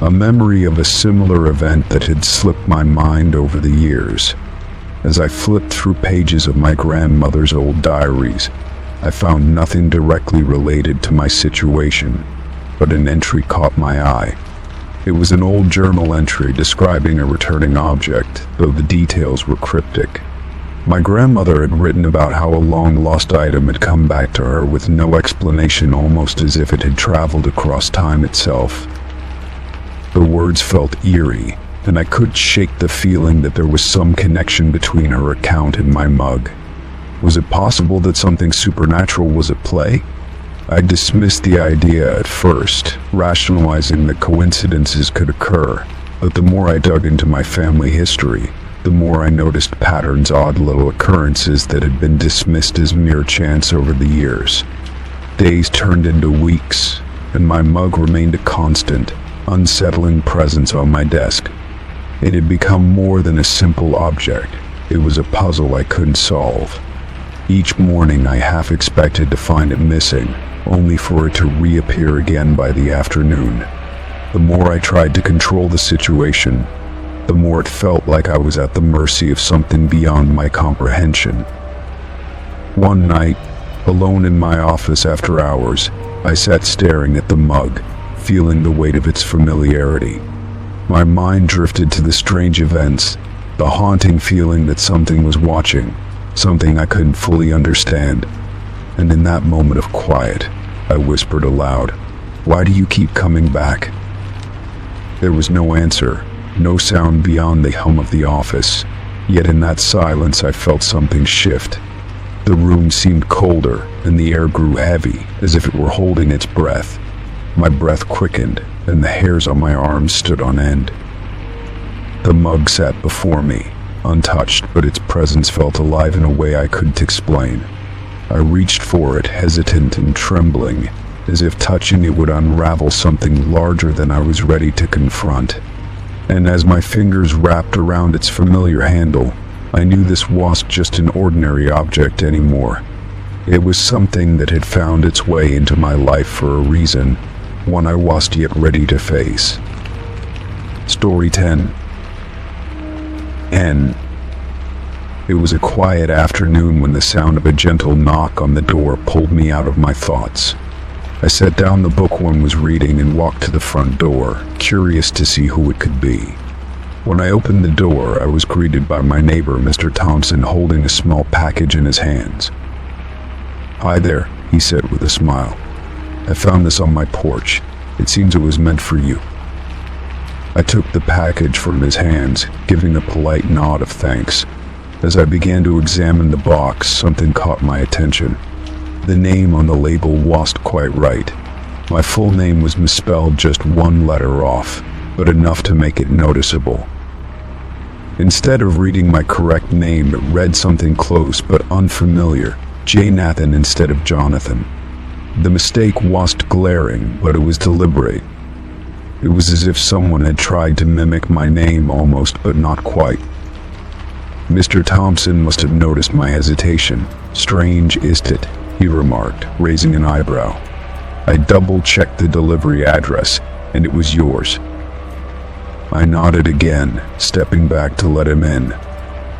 a memory of a similar event that had slipped my mind over the years. As I flipped through pages of my grandmother's old diaries, I found nothing directly related to my situation, but an entry caught my eye. It was an old journal entry describing a returning object, though the details were cryptic. My grandmother had written about how a long-lost item had come back to her with no explanation, almost as if it had traveled across time itself. The words felt eerie, and I couldn't shake the feeling that there was some connection between her account and my mug. Was it possible that something supernatural was at play? I dismissed the idea at first, rationalizing that coincidences could occur, but the more I dug into my family history, the more I noticed patterns, odd little occurrences that had been dismissed as mere chance over the years. Days turned into weeks, and my mug remained a constant, unsettling presence on my desk. It had become more than a simple object. It was a puzzle I couldn't solve. Each morning I half expected to find it missing, only for it to reappear again by the afternoon. The more I tried to control the situation, the more it felt like I was at the mercy of something beyond my comprehension. One night, alone in my office after hours, I sat staring at the mug, feeling the weight of its familiarity. My mind drifted to the strange events, the haunting feeling that something was watching, something I couldn't fully understand. And in that moment of quiet, I whispered aloud, "Why do you keep coming back?" There was no answer, no sound beyond the hum of the office. Yet in that silence I felt something shift. The room seemed colder, and the air grew heavy, as if it were holding its breath. My breath quickened, and the hairs on my arms stood on end. The mug sat before me, untouched, but its presence felt alive in a way I couldn't explain. I reached for it, hesitant and trembling, as if touching it would unravel something larger than I was ready to confront. And as my fingers wrapped around its familiar handle, I knew this wasn't just an ordinary object anymore. It was something that had found its way into my life for a reason, one I wasn't yet ready to face. Story 10. N. It was a quiet afternoon when the sound of a gentle knock on the door pulled me out of my thoughts. I set down the book one was reading and walked to the front door, curious to see who it could be. When I opened the door, I was greeted by my neighbor, Mr. Thompson, holding a small package in his hands. "Hi there," he said with a smile. "I found this on my porch. It seems it was meant for you." I took the package from his hands, giving a polite nod of thanks. As I began to examine the box, something caught my attention. The name on the label wasn't quite right. My full name was misspelled just one letter off, but enough to make it noticeable. Instead of reading my correct name, it read something close but unfamiliar, J. Nathan instead of Jonathan. The mistake wasn't glaring, but it was deliberate. It was as if someone had tried to mimic my name almost, but not quite. Mr. Thompson must have noticed my hesitation. "Strange, isn't it?" he remarked, raising an eyebrow. "I double-checked the delivery address, and it was yours." I nodded again, stepping back to let him in.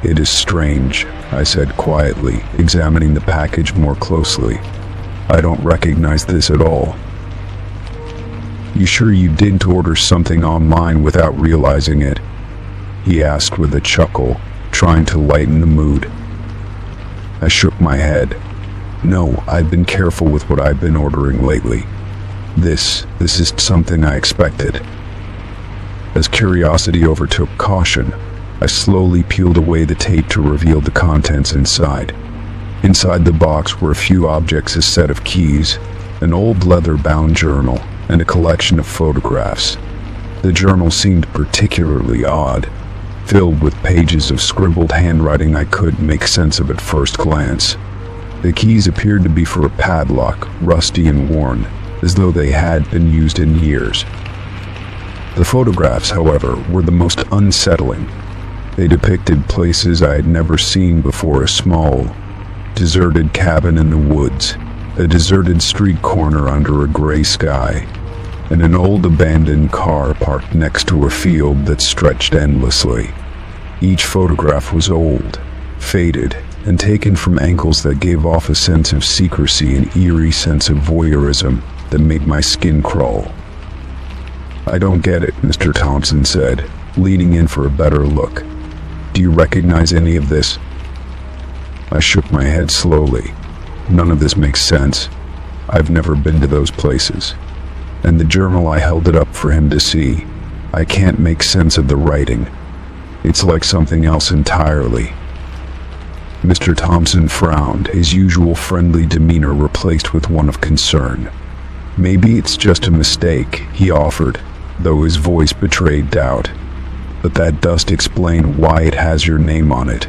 "It is strange," I said quietly, examining the package more closely. "I don't recognize this at all." "You sure you didn't order something online without realizing it?" he asked with a chuckle, trying to lighten the mood. I shook my head. "No, I've been careful with what I've been ordering lately. This is something I expected." As curiosity overtook caution, I slowly peeled away the tape to reveal the contents inside. Inside the box were a few objects: a set of keys, an old leather-bound journal, and a collection of photographs. The journal seemed particularly odd, filled with pages of scribbled handwriting I couldn't make sense of at first glance. The keys appeared to be for a padlock, rusty and worn, as though they had been used in years. The photographs, however, were the most unsettling. They depicted places I had never seen before: a small, deserted cabin in the woods, a deserted street corner under a gray sky, and an old abandoned car parked next to a field that stretched endlessly. Each photograph was old, faded, and taken from angles that gave off a sense of secrecy, an eerie sense of voyeurism that made my skin crawl. "I don't get it," Mr. Thompson said, leaning in for a better look. "Do you recognize any of this?" I shook my head slowly. "None of this makes sense. I've never been to those places." And the journal, I held it up for him to see. "I can't make sense of the writing. It's like something else entirely." Mr. Thompson frowned, his usual friendly demeanor replaced with one of concern. "Maybe it's just a mistake," he offered, though his voice betrayed doubt. "But that doesn't explain why it has your name on it."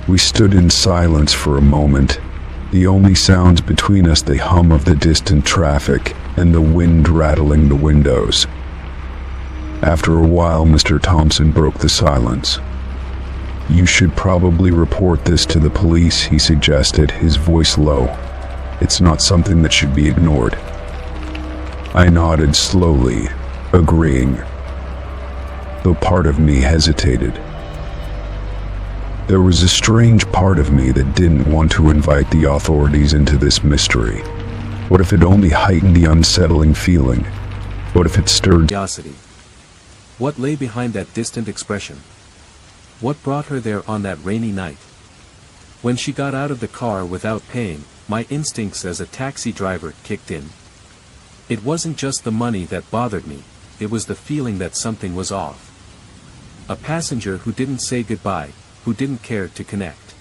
We stood in silence for a moment, the only sounds between us the hum of the distant traffic and the wind rattling the windows. After a while, Mr. Thompson broke the silence. "You should probably report this to the police," he suggested, his voice low. "It's not something that should be ignored." I nodded slowly, agreeing. though part of me hesitated. There was a strange part of me that didn't want to invite the authorities into this mystery. What if it only heightened the unsettling feeling? What if it stirred curiosity? What lay behind that distant expression? What brought her there on that rainy night? When she got out of the car without paying, my instincts as a taxi driver kicked in. It wasn't just the money that bothered me, it was the feeling that something was off. A passenger who didn't say goodbye, who didn't care to connect.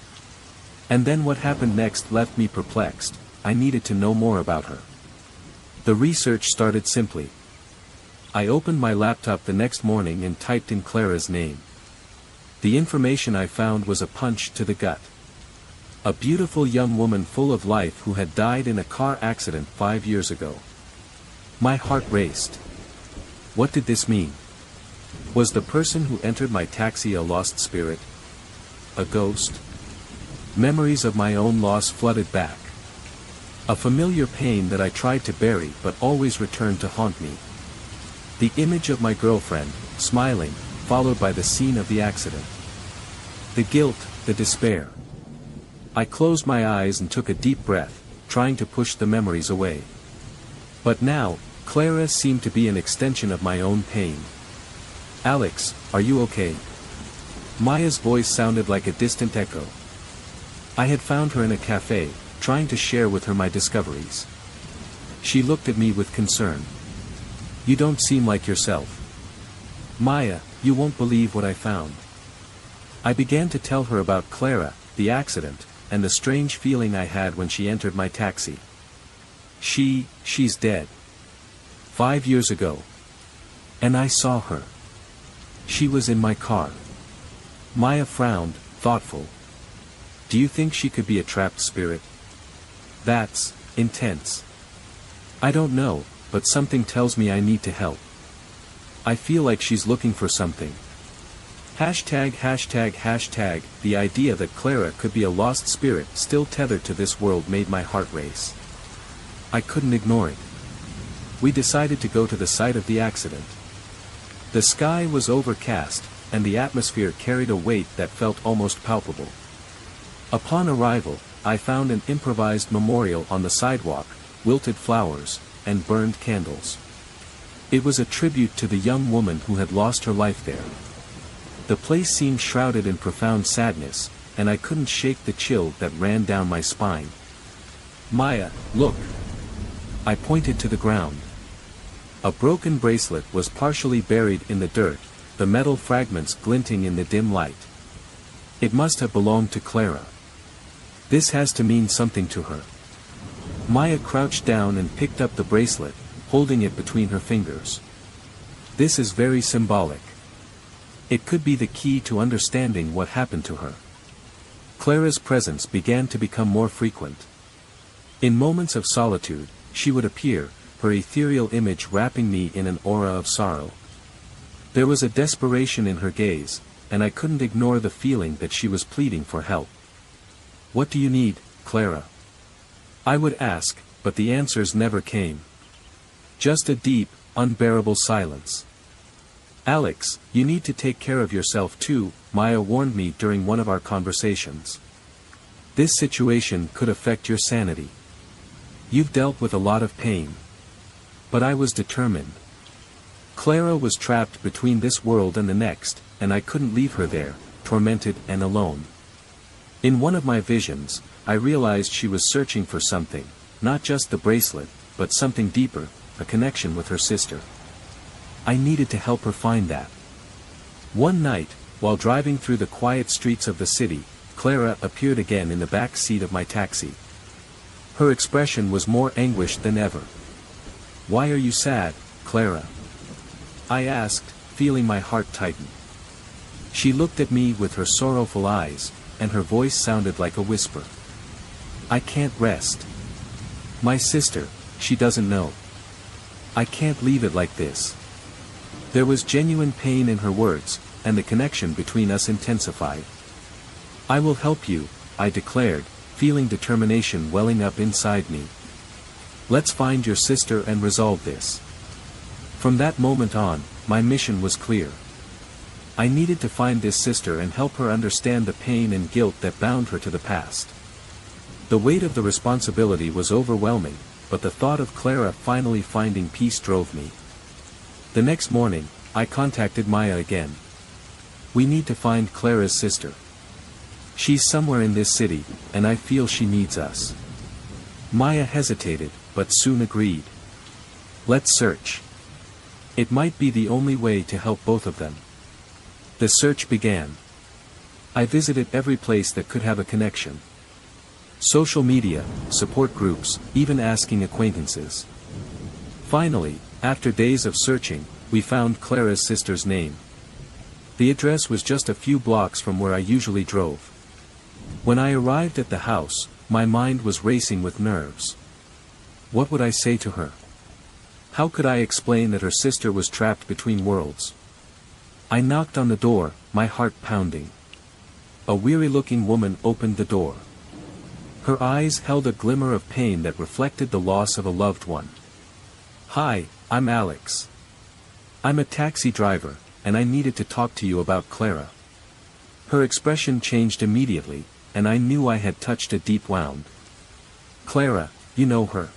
And then what happened next left me perplexed. I needed to know more about her. The research started simply. I opened my laptop the next morning and typed in Clara's name. The information I found was a punch to the gut. A beautiful young woman full of life who had died in a car accident 5 years ago. My heart raced. What did this mean? Was the person who entered my taxi a lost spirit? A ghost? Memories of my own loss flooded back. A familiar pain that I tried to bury but always returned to haunt me. The image of my girlfriend, smiling, followed by the scene of the accident. The guilt, the despair. I closed my eyes and took a deep breath, trying to push the memories away. But now, Clara seemed to be an extension of my own pain. "Alex, are you okay?" Maya's voice sounded like a distant echo. I had found her in a cafe, trying to share with her my discoveries. She looked at me with concern. "You don't seem like yourself." "Maya, you won't believe what I found." I began to tell her about Clara, the accident, and the strange feeling I had when she entered my taxi. She's dead. 5 years ago. And I saw her. She was in my car." Maya frowned, thoughtful. "Do you think she could be a trapped spirit?" "That's intense." "I don't know, but something tells me I need to help. I feel like she's looking for something." The idea that Clara could be a lost spirit still tethered to this world made my heart race. I couldn't ignore it. We decided to go to the site of the accident. The sky was overcast, and the atmosphere carried a weight that felt almost palpable. Upon arrival, I found an improvised memorial on the sidewalk, wilted flowers, and burned candles. It was a tribute to the young woman who had lost her life there. The place seemed shrouded in profound sadness, and I couldn't shake the chill that ran down my spine. "Maya, look." I pointed to the ground. A broken bracelet was partially buried in the dirt, the metal fragments glinting in the dim light. It must have belonged to Clara. This has to mean something to her. Maya crouched down and picked up the bracelet, holding it between her fingers. "This is very symbolic. It could be the key to understanding what happened to her." Clara's presence began to become more frequent. In moments of solitude, she would appear, her ethereal image wrapping me in an aura of sorrow. There was a desperation in her gaze, and I couldn't ignore the feeling that she was pleading for help. "What do you need, Clara?" I would ask, but the answers never came. Just a deep, unbearable silence. "Alex, you need to take care of yourself too," Maya warned me during one of our conversations. "This situation could affect your sanity. You've dealt with a lot of pain." But I was determined. Clara was trapped between this world and the next, and I couldn't leave her there, tormented and alone. In one of my visions, I realized she was searching for something, not just the bracelet, but something deeper, a connection with her sister. I needed to help her find that. One night, while driving through the quiet streets of the city, Clara appeared again in the back seat of my taxi. Her expression was more anguished than ever. "Why are you sad, Clara?" I asked, feeling my heart tighten. She looked at me with her sorrowful eyes, and her voice sounded like a whisper. "I can't rest. My sister, she doesn't know. I can't leave it like this." There was genuine pain in her words, and the connection between us intensified. "I will help you," I declared, feeling determination welling up inside me. "Let's find your sister and resolve this." From that moment on, my mission was clear. I needed to find this sister and help her understand the pain and guilt that bound her to the past. The weight of the responsibility was overwhelming, but the thought of Clara finally finding peace drove me. The next morning, I contacted Maya again. We need to find Clara's sister. She's somewhere in this city, and I feel she needs us. Maya hesitated, but soon agreed. Let's search. It might be the only way to help both of them. The search began. I visited every place that could have a connection. Social media, support groups, even asking acquaintances. Finally, after days of searching, we found Clara's sister's name. The address was just a few blocks from where I usually drove. When I arrived at the house, my mind was racing with nerves. What would I say to her? How could I explain that her sister was trapped between worlds? I knocked on the door, my heart pounding. A weary-looking woman opened the door. Her eyes held a glimmer of pain that reflected the loss of a loved one. Hi, I'm Alex. I'm a taxi driver, and I needed to talk to you about Clara. Her expression changed immediately, and I knew I had touched a deep wound. Clara, you know her.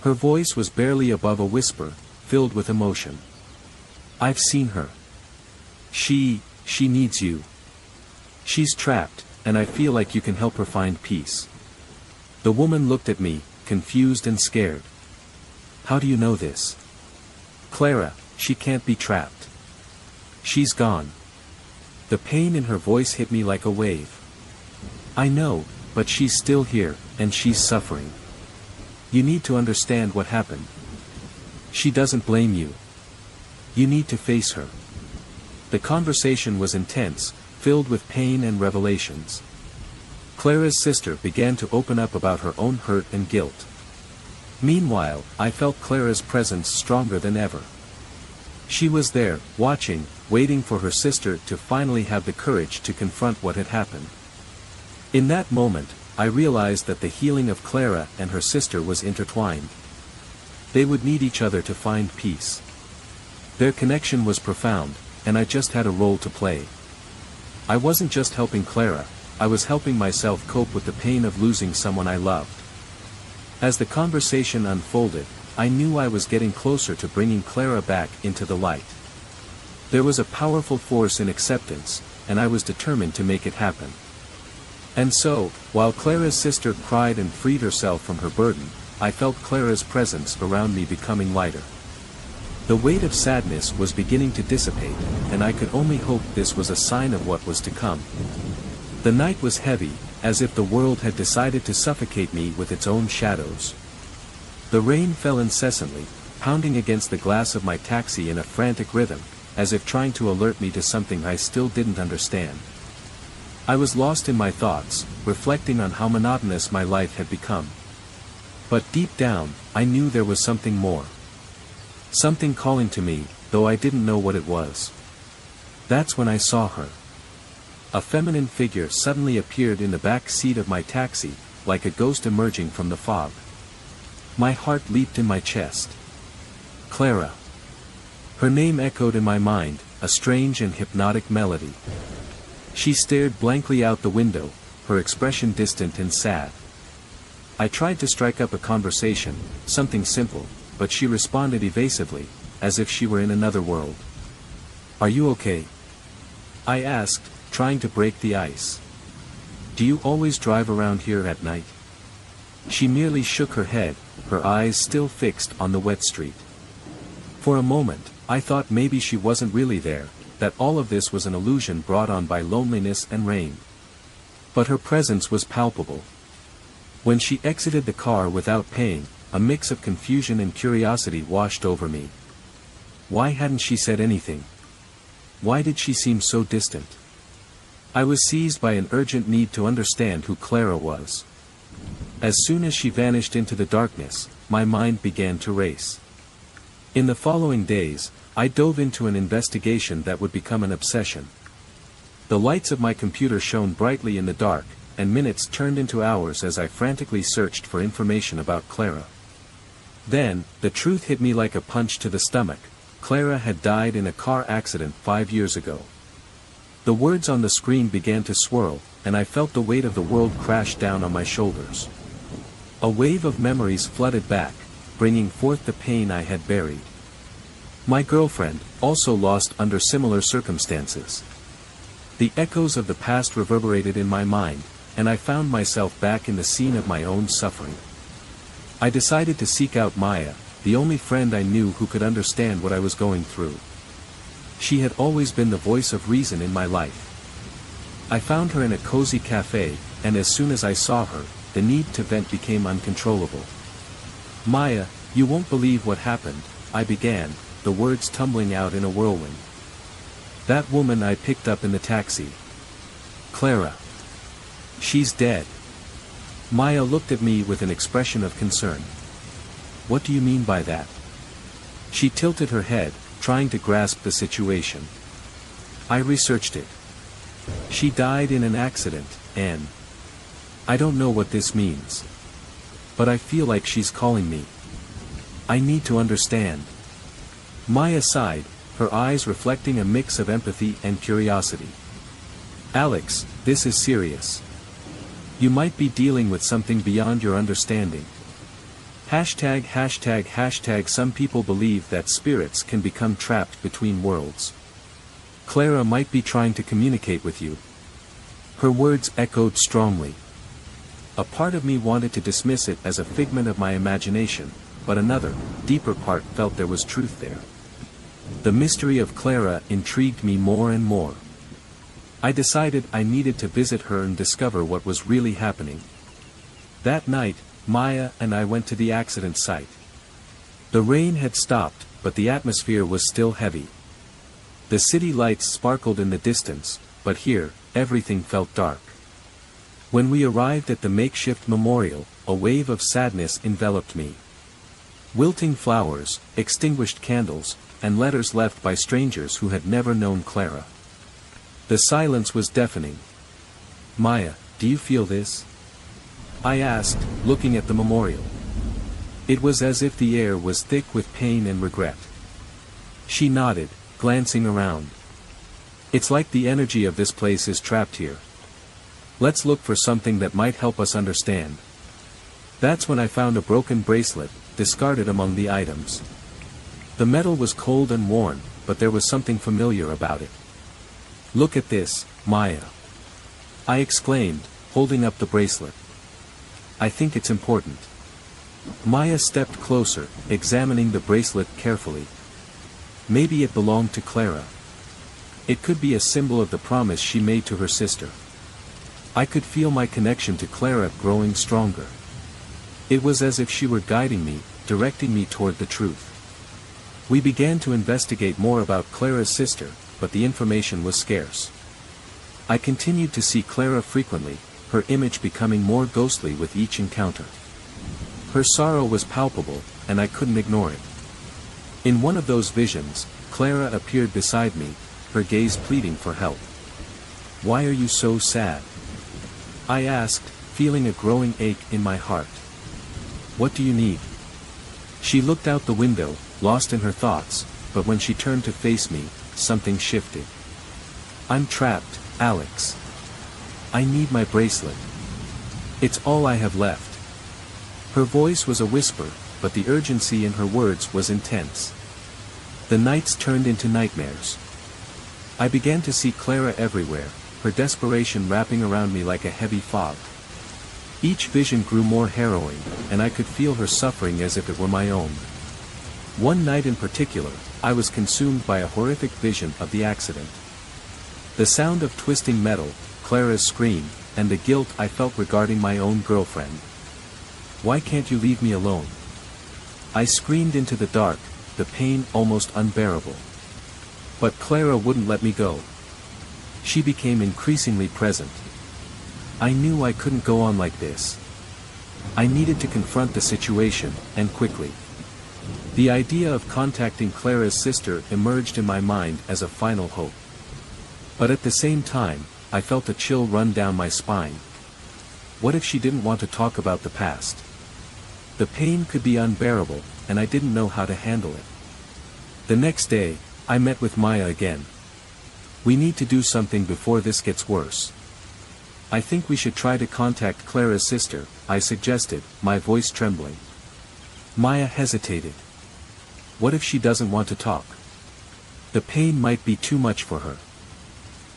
Her voice was barely above a whisper, filled with emotion. I've seen her. She needs you. She's trapped, and I feel like you can help her find peace. The woman looked at me, confused and scared. How do you know this? Clara, she can't be trapped. She's gone. The pain in her voice hit me like a wave. I know, but she's still here, and she's suffering. You need to understand what happened. She doesn't blame you. You need to face her. The conversation was intense, filled with pain and revelations. Clara's sister began to open up about her own hurt and guilt. Meanwhile, I felt Clara's presence stronger than ever. She was there, watching, waiting for her sister to finally have the courage to confront what had happened. In that moment, I realized that the healing of Clara and her sister was intertwined. They would need each other to find peace. Their connection was profound, and I just had a role to play. I wasn't just helping Clara, I was helping myself cope with the pain of losing someone I loved. As the conversation unfolded, I knew I was getting closer to bringing Clara back into the light. There was a powerful force in acceptance, and I was determined to make it happen. And so, while Clara's sister cried and freed herself from her burden, I felt Clara's presence around me becoming lighter. The weight of sadness was beginning to dissipate, and I could only hope this was a sign of what was to come. The night was heavy, as if the world had decided to suffocate me with its own shadows. The rain fell incessantly, pounding against the glass of my taxi in a frantic rhythm, as if trying to alert me to something I still didn't understand. I was lost in my thoughts, reflecting on how monotonous my life had become. But deep down, I knew there was something more. Something calling to me, though I didn't know what it was. That's when I saw her. A feminine figure suddenly appeared in the back seat of my taxi, like a ghost emerging from the fog. My heart leaped in my chest. Clara. Her name echoed in my mind, a strange and hypnotic melody. She stared blankly out the window, her expression distant and sad. I tried to strike up a conversation, something simple, but she responded evasively, as if she were in another world. Are you okay? I asked, trying to break the ice. Do you always drive around here at night? She merely shook her head, her eyes still fixed on the wet street. For a moment, I thought maybe she wasn't really there, that all of this was an illusion brought on by loneliness and rain. But her presence was palpable. When she exited the car without paying, a mix of confusion and curiosity washed over me. Why hadn't she said anything? Why did she seem so distant? I was seized by an urgent need to understand who Clara was. As soon as she vanished into the darkness, my mind began to race. In the following days, I dove into an investigation that would become an obsession. The lights of my computer shone brightly in the dark, and minutes turned into hours as I frantically searched for information about Clara. Then, the truth hit me like a punch to the stomach. Clara had died in a car accident 5 years ago. The words on the screen began to swirl, and I felt the weight of the world crash down on my shoulders. A wave of memories flooded back, bringing forth the pain I had buried. My girlfriend, also lost under similar circumstances. The echoes of the past reverberated in my mind, and I found myself back in the scene of my own suffering. I decided to seek out Maya, the only friend I knew who could understand what I was going through. She had always been the voice of reason in my life. I found her in a cozy cafe, and as soon as I saw her, the need to vent became uncontrollable. "Maya, you won't believe what happened," I began, the words tumbling out in a whirlwind. "That woman I picked up in the taxi. Clara. She's dead." Maya looked at me with an expression of concern. "What do you mean by that?" She tilted her head, trying to grasp the situation. "I researched it. She died in an accident, and I don't know what this means. But I feel like she's calling me. I need to understand." Maya sighed, her eyes reflecting a mix of empathy and curiosity. "Alex, this is serious. You might be dealing with something beyond your understanding. ####. Some people believe that spirits can become trapped between worlds. Clara might be trying to communicate with you." Her words echoed strongly. A part of me wanted to dismiss it as a figment of my imagination, but another, deeper part felt there was truth there. The mystery of Clara intrigued me more and more. I decided I needed to visit her and discover what was really happening. That night, Maya and I went to the accident site. The rain had stopped, but the atmosphere was still heavy. The city lights sparkled in the distance, but here, everything felt dark. When we arrived at the makeshift memorial, a wave of sadness enveloped me. Wilting flowers, extinguished candles, and letters left by strangers who had never known Clara. The silence was deafening. "Maya, do you feel this?" I asked, looking at the memorial. It was as if the air was thick with pain and regret. She nodded, glancing around. "It's like the energy of this place is trapped here. Let's look for something that might help us understand." That's when I found a broken bracelet, discarded among the items. The metal was cold and worn, but there was something familiar about it. "Look at this, Maya," I exclaimed, holding up the bracelet. "I think it's important." Maya stepped closer, examining the bracelet carefully. Maybe it belonged to Clara. It could be a symbol of the promise she made to her sister. I could feel my connection to Clara growing stronger. It was as if she were guiding me, directing me toward the truth. We began to investigate more about Clara's sister, but the information was scarce. I continued to see Clara frequently, her image becoming more ghostly with each encounter. Her sorrow was palpable, and I couldn't ignore it. In one of those visions, Clara appeared beside me, her gaze pleading for help. "Why are you so sad?" I asked, feeling a growing ache in my heart. "What do you need?" She looked out the window, lost in her thoughts, but when she turned to face me, something shifted. "I'm trapped, Alex. I need my bracelet. It's all I have left." Her voice was a whisper, but the urgency in her words was intense. The nights turned into nightmares. I began to see Clara everywhere, her desperation wrapping around me like a heavy fog. Each vision grew more harrowing, and I could feel her suffering as if it were my own. One night in particular, I was consumed by a horrific vision of the accident. The sound of twisting metal, Clara's scream, and the guilt I felt regarding my own girlfriend. "Why can't you leave me alone?" I screamed into the dark, the pain almost unbearable. But Clara wouldn't let me go. She became increasingly present. I knew I couldn't go on like this. I needed to confront the situation, and quickly. The idea of contacting Clara's sister emerged in my mind as a final hope. But at the same time, I felt a chill run down my spine. What if she didn't want to talk about the past? The pain could be unbearable, and I didn't know how to handle it. The next day, I met with Maya again. We need to do something before this gets worse. I think we should try to contact Clara's sister, I suggested, my voice trembling. Maya hesitated. What if she doesn't want to talk? The pain might be too much for her.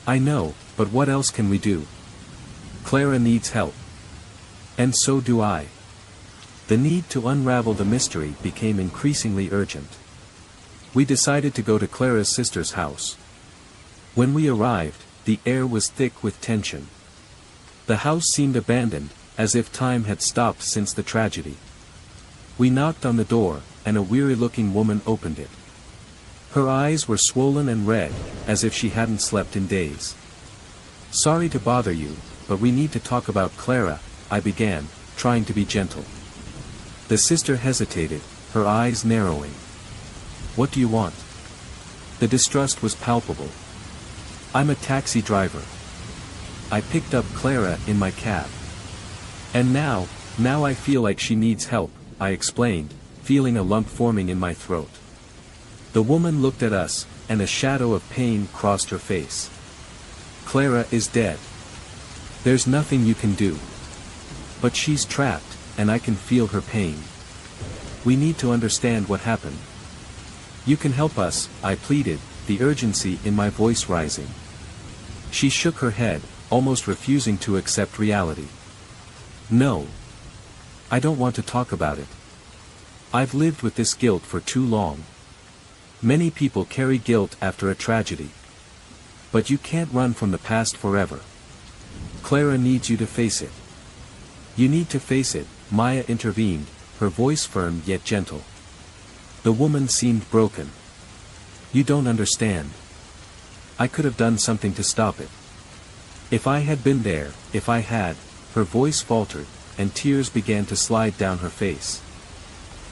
I know, but what else can we do? Clara needs help. And so do I. The need to unravel the mystery became increasingly urgent. We decided to go to Clara's sister's house. When we arrived, the air was thick with tension. The house seemed abandoned, as if time had stopped since the tragedy. We knocked on the door, and a weary-looking woman opened it. Her eyes were swollen and red, as if she hadn't slept in days. Sorry to bother you, but we need to talk about Clara, I began, trying to be gentle. The sister hesitated, her eyes narrowing. What do you want? The distrust was palpable. I'm a taxi driver. I picked up Clara in my cab. And now I feel like she needs help, I explained, feeling a lump forming in my throat. The woman looked at us, and a shadow of pain crossed her face. Clara is dead. There's nothing you can do. But she's trapped, and I can feel her pain. We need to understand what happened. You can help us, I pleaded, the urgency in my voice rising. She shook her head, almost refusing to accept reality. No. I don't want to talk about it. I've lived with this guilt for too long. Many people carry guilt after a tragedy. But you can't run from the past forever. Clara needs you to face it. You need to face it, Maya intervened, her voice firm yet gentle. The woman seemed broken. You don't understand. I could have done something to stop it. If I had been there, if I had, her voice faltered, and tears began to slide down her face.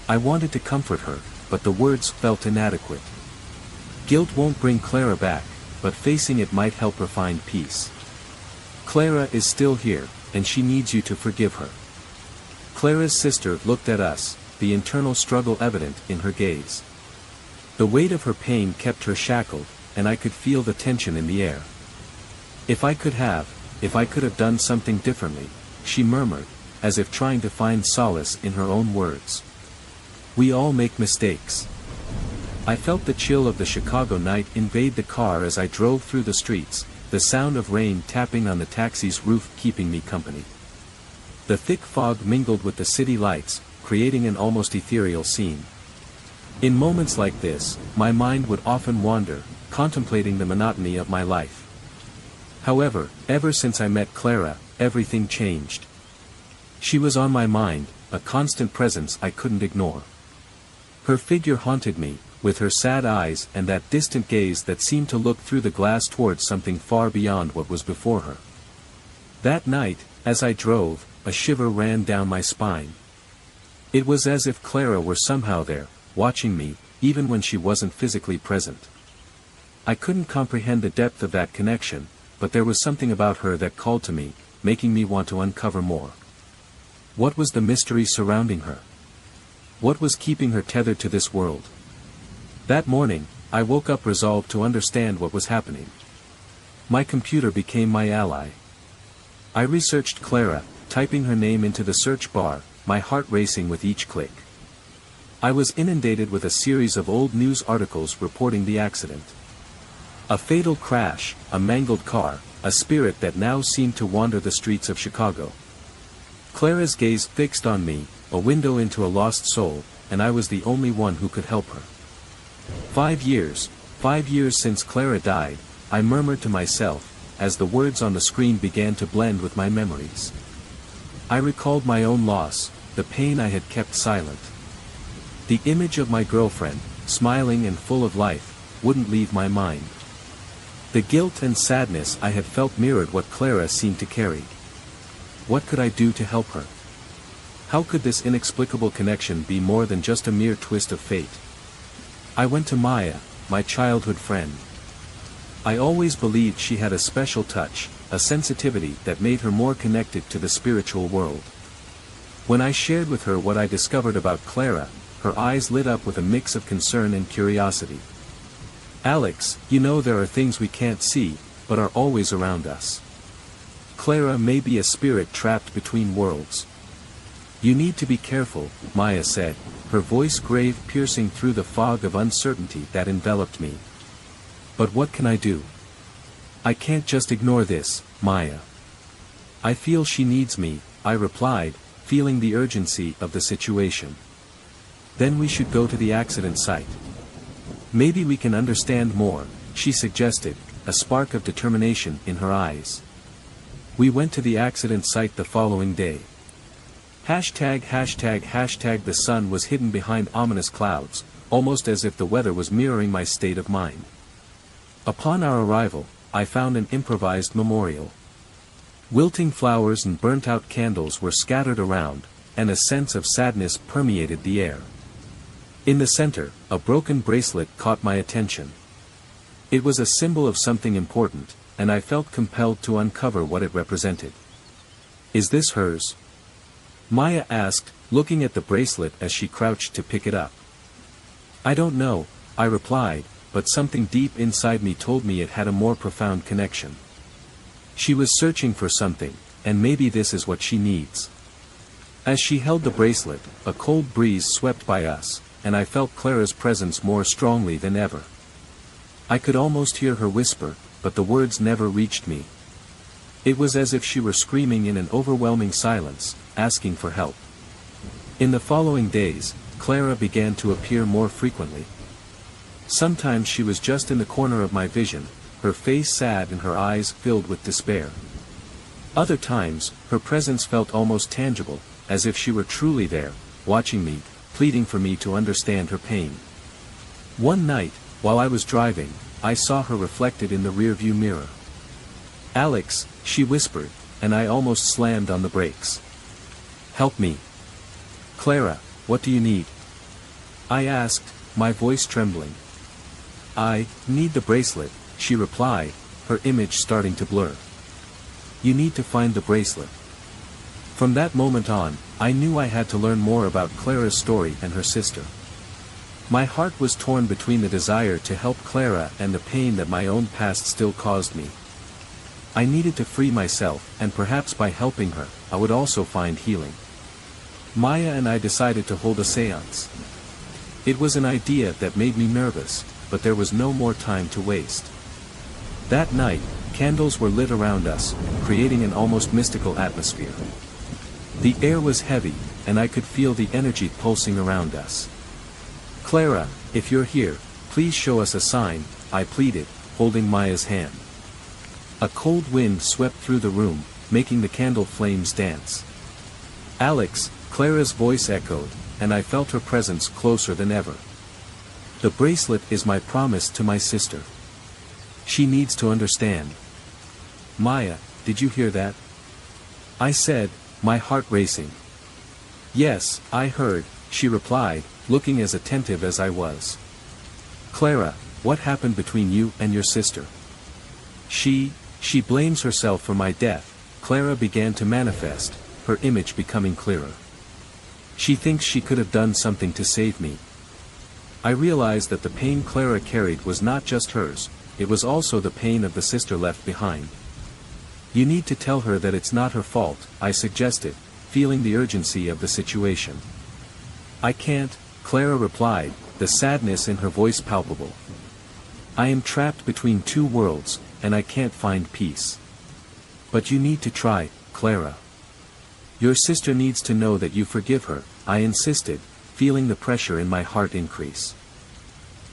I wanted to comfort her, but the words felt inadequate. Guilt won't bring Clara back, but facing it might help her find peace. Clara is still here, and she needs you to forgive her. Clara's sister looked at us, the internal struggle evident in her gaze. The weight of her pain kept her shackled, and I could feel the tension in the air. If I could have done something differently, she murmured, as if trying to find solace in her own words. We all make mistakes. I felt the chill of the Chicago night invade the car as I drove through the streets, the sound of rain tapping on the taxi's roof keeping me company. The thick fog mingled with the city lights, creating an almost ethereal scene. In moments like this, my mind would often wander, contemplating the monotony of my life. However, ever since I met Clara, everything changed. She was on my mind, a constant presence I couldn't ignore. Her figure haunted me, with her sad eyes and that distant gaze that seemed to look through the glass towards something far beyond what was before her. That night, as I drove, a shiver ran down my spine. It was as if Clara were somehow there, watching me, even when she wasn't physically present. I couldn't comprehend the depth of that connection, but there was something about her that called to me, making me want to uncover more. What was the mystery surrounding her? What was keeping her tethered to this world? That morning, I woke up resolved to understand what was happening. My computer became my ally. I researched Clara, typing her name into the search bar, my heart racing with each click. I was inundated with a series of old news articles reporting the accident. A fatal crash, a mangled car, a spirit that now seemed to wander the streets of Chicago. Clara's gaze fixed on me, a window into a lost soul, and I was the only one who could help her. 5 years since Clara died, I murmured to myself, as the words on the screen began to blend with my memories. I recalled my own loss, the pain I had kept silent. The image of my girlfriend, smiling and full of life, wouldn't leave my mind. The guilt and sadness I had felt mirrored what Clara seemed to carry. What could I do to help her? How could this inexplicable connection be more than just a mere twist of fate? I went to Maya, my childhood friend. I always believed she had a special touch, a sensitivity that made her more connected to the spiritual world. When I shared with her what I discovered about Clara, her eyes lit up with a mix of concern and curiosity. Alex, you know there are things we can't see, but are always around us. Clara may be a spirit trapped between worlds. You need to be careful, Maya said, her voice grave, piercing through the fog of uncertainty that enveloped me. But what can I do? I can't just ignore this, Maya. I feel she needs me, I replied, feeling the urgency of the situation. Then we should go to the accident site. Maybe we can understand more, she suggested, a spark of determination in her eyes. We went to the accident site the following day. ##### The sun was hidden behind ominous clouds, almost as if the weather was mirroring my state of mind. Upon our arrival, I found an improvised memorial. Wilting flowers and burnt-out candles were scattered around, and a sense of sadness permeated the air. In the center, a broken bracelet caught my attention. It was a symbol of something important, and I felt compelled to uncover what it represented. Is this hers? Maya asked, looking at the bracelet as she crouched to pick it up. I don't know, I replied, but something deep inside me told me it had a more profound connection. She was searching for something, and maybe this is what she needs. As she held the bracelet, a cold breeze swept by us, and I felt Clara's presence more strongly than ever. I could almost hear her whisper, but the words never reached me. It was as if she were screaming in an overwhelming silence, asking for help. In the following days, Clara began to appear more frequently. Sometimes she was just in the corner of my vision, her face sad and her eyes filled with despair. Other times, her presence felt almost tangible, as if she were truly there, watching me, pleading for me to understand her pain. One night, while I was driving, I saw her reflected in the rearview mirror. Alex, she whispered, and I almost slammed on the brakes. Help me. Clara, what do you need? I asked, my voice trembling. I need the bracelet, she replied, her image starting to blur. You need to find the bracelet. From that moment on, I knew I had to learn more about Clara's story and her sister. My heart was torn between the desire to help Clara and the pain that my own past still caused me. I needed to free myself, and perhaps by helping her, I would also find healing. Maya and I decided to hold a séance. It was an idea that made me nervous, but there was no more time to waste. That night, candles were lit around us, creating an almost mystical atmosphere. The air was heavy, and I could feel the energy pulsing around us. Clara, if you're here, please show us a sign, I pleaded, holding Maya's hand. A cold wind swept through the room, making the candle flames dance. Alex, Clara's voice echoed, and I felt her presence closer than ever. The bracelet is my promise to my sister. She needs to understand. Maya, did you hear that? I said, my heart racing. Yes, I heard, she replied, looking as attentive as I was. Clara, what happened between you and your sister? She blames herself for my death, Clara began to manifest, her image becoming clearer. She thinks she could have done something to save me. I realized that the pain Clara carried was not just hers, it was also the pain of the sister left behind. You need to tell her that it's not her fault, I suggested, feeling the urgency of the situation. I can't, Clara replied, the sadness in her voice palpable. I am trapped between two worlds, and I can't find peace. But you need to try, Clara. Your sister needs to know that you forgive her, I insisted, feeling the pressure in my heart increase.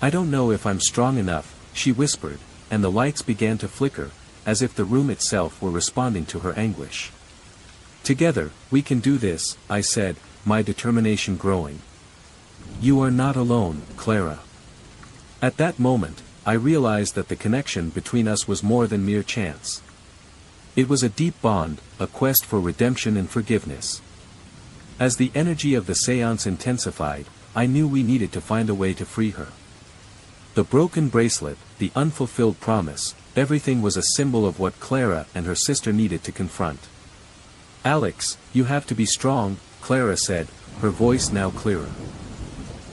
I don't know if I'm strong enough, she whispered, and the lights began to flicker, as if the room itself were responding to her anguish. Together, we can do this, I said, my determination growing. You are not alone, Clara. At that moment, I realized that the connection between us was more than mere chance. It was a deep bond, a quest for redemption and forgiveness. As the energy of the séance intensified, I knew we needed to find a way to free her. The broken bracelet, the unfulfilled promise, everything was a symbol of what Clara and her sister needed to confront. Alex, you have to be strong, Clara said, her voice now clearer.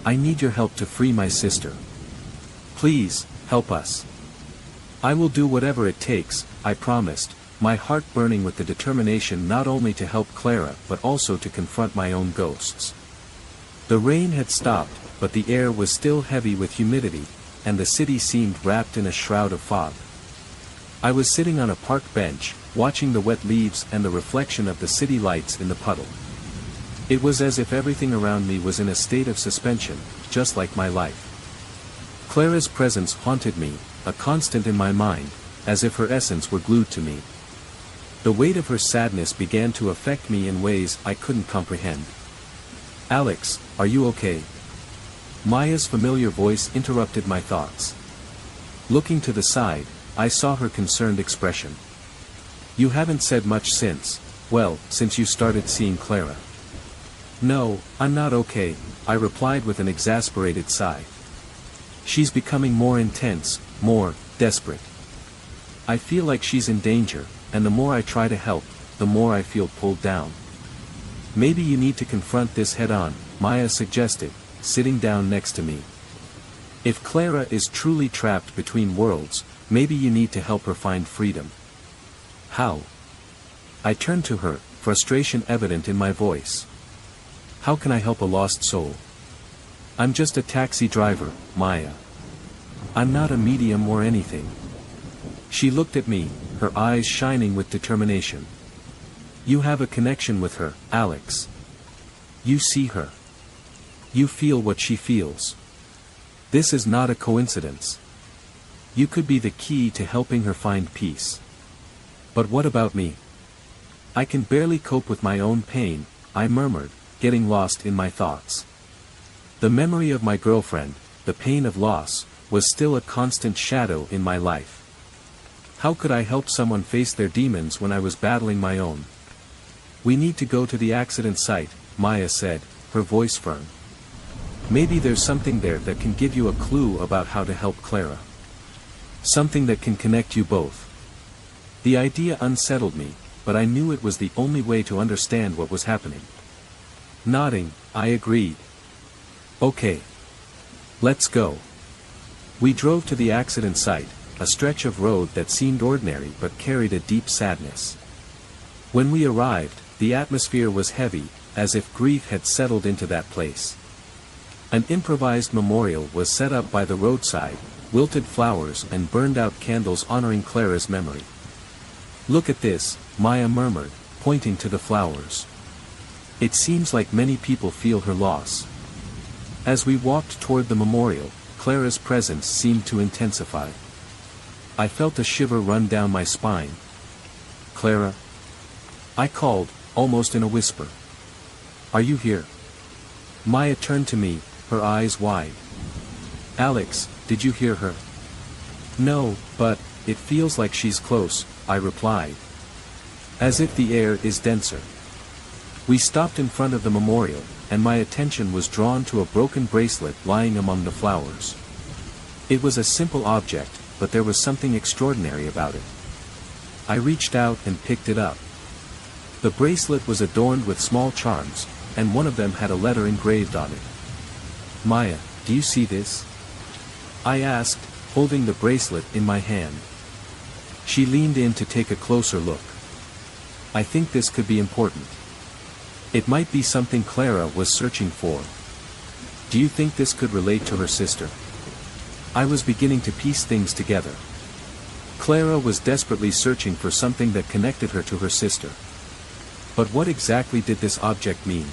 I need your help to free my sister. Please, Help us. I will do whatever it takes, I promised, my heart burning with the determination not only to help Clara but also to confront my own ghosts. The rain had stopped, but the air was still heavy with humidity, and the city seemed wrapped in a shroud of fog. I was sitting on a park bench, watching the wet leaves and the reflection of the city lights in the puddle. It was as if everything around me was in a state of suspension, just like my life. Clara's presence haunted me, a constant in my mind, as if her essence were glued to me. The weight of her sadness began to affect me in ways I couldn't comprehend. "Alex, are you okay?" Maya's familiar voice interrupted my thoughts. Looking to the side, I saw her concerned expression. "You haven't said much since you started seeing Clara." "No, I'm not okay," I replied with an exasperated sigh. "She's becoming more intense, more desperate. I feel like she's in danger, and the more I try to help, the more I feel pulled down." "Maybe you need to confront this head-on," Maya suggested, sitting down next to me. "If Clara is truly trapped between worlds, maybe you need to help her find freedom." "How?" I turned to her, frustration evident in my voice. "How can I help a lost soul? I'm just a taxi driver, Maya. I'm not a medium or anything." She looked at me, her eyes shining with determination. "You have a connection with her, Alex. You see her. You feel what she feels. This is not a coincidence. You could be the key to helping her find peace." "But what about me? I can barely cope with my own pain," I murmured, getting lost in my thoughts. The memory of my girlfriend, the pain of loss, was still a constant shadow in my life. How could I help someone face their demons when I was battling my own? "We need to go to the accident site," Maya said, her voice firm. "Maybe there's something there that can give you a clue about how to help Clara. Something that can connect you both." The idea unsettled me, but I knew it was the only way to understand what was happening. Nodding, I agreed. "Okay. Let's go." We drove to the accident site, a stretch of road that seemed ordinary but carried a deep sadness. When we arrived, the atmosphere was heavy, as if grief had settled into that place. An improvised memorial was set up by the roadside, wilted flowers and burned-out candles honoring Clara's memory. "Look at this," Maya murmured, pointing to the flowers. "It seems like many people feel her loss." As we walked toward the memorial, Clara's presence seemed to intensify. I felt a shiver run down my spine. "Clara?" I called, almost in a whisper. "Are you here?" Maya turned to me, her eyes wide. "Alex, did you hear her?" "No, but it feels like she's close," I replied. "As if the air is denser." We stopped in front of the memorial, and my attention was drawn to a broken bracelet lying among the flowers. It was a simple object, but there was something extraordinary about it. I reached out and picked it up. The bracelet was adorned with small charms, and one of them had a letter engraved on it. "Maya, do you see this?" I asked, holding the bracelet in my hand. She leaned in to take a closer look. "I think this could be important. It might be something Clara was searching for. Do you think this could relate to her sister?" I was beginning to piece things together. Clara was desperately searching for something that connected her to her sister. But what exactly did this object mean?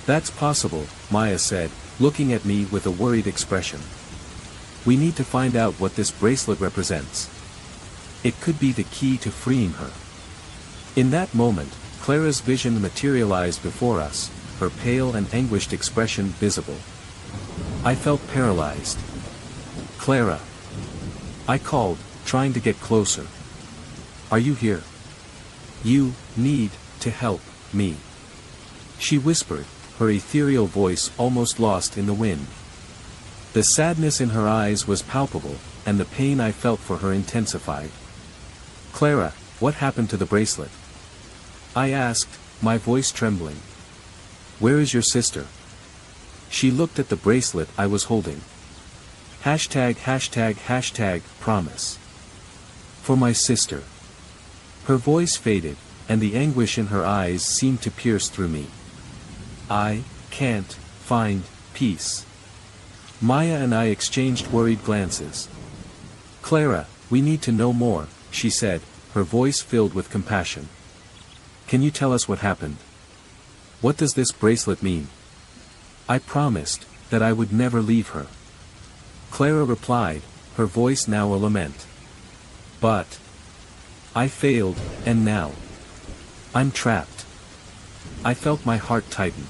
"That's possible," Maya said, looking at me with a worried expression. "We need to find out what this bracelet represents. It could be the key to freeing her." In that moment, Clara's vision materialized before us, her pale and anguished expression visible. I felt paralyzed. "Clara!" I called, trying to get closer. "Are you here? You need to help me," she whispered, her ethereal voice almost lost in the wind. The sadness in her eyes was palpable, and the pain I felt for her intensified. "Clara, what happened to the bracelet?" I asked, my voice trembling. "Where is your sister?" She looked at the bracelet I was holding. Promise. For my sister. Her voice faded, and the anguish in her eyes seemed to pierce through me. I can't find peace. Maya and I exchanged worried glances. Clara, we need to know more, she said, her voice filled with compassion. Can you tell us what happened? What does this bracelet mean? I promised that I would never leave her. Clara replied, her voice now a lament. But I failed, and now I'm trapped. I felt my heart tighten.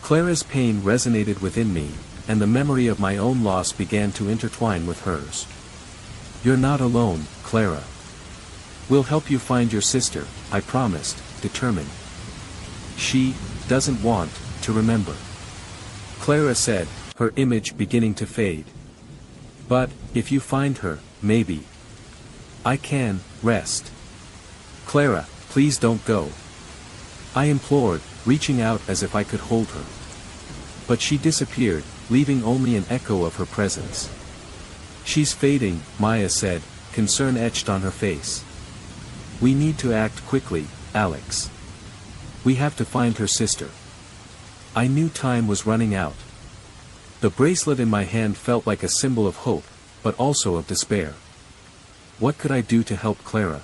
Clara's pain resonated within me, and the memory of my own loss began to intertwine with hers. You're not alone, Clara. We'll help you find your sister, I promised, determined. She doesn't want to remember. Clara said, her image beginning to fade. But, if you find her, maybe I can rest. Clara, please don't go. I implored, reaching out as if I could hold her. But she disappeared, leaving only an echo of her presence. She's fading, Maya said, concern etched on her face. We need to act quickly, Alex. We have to find her sister. I knew time was running out. The bracelet in my hand felt like a symbol of hope, but also of despair. What could I do to help Clara?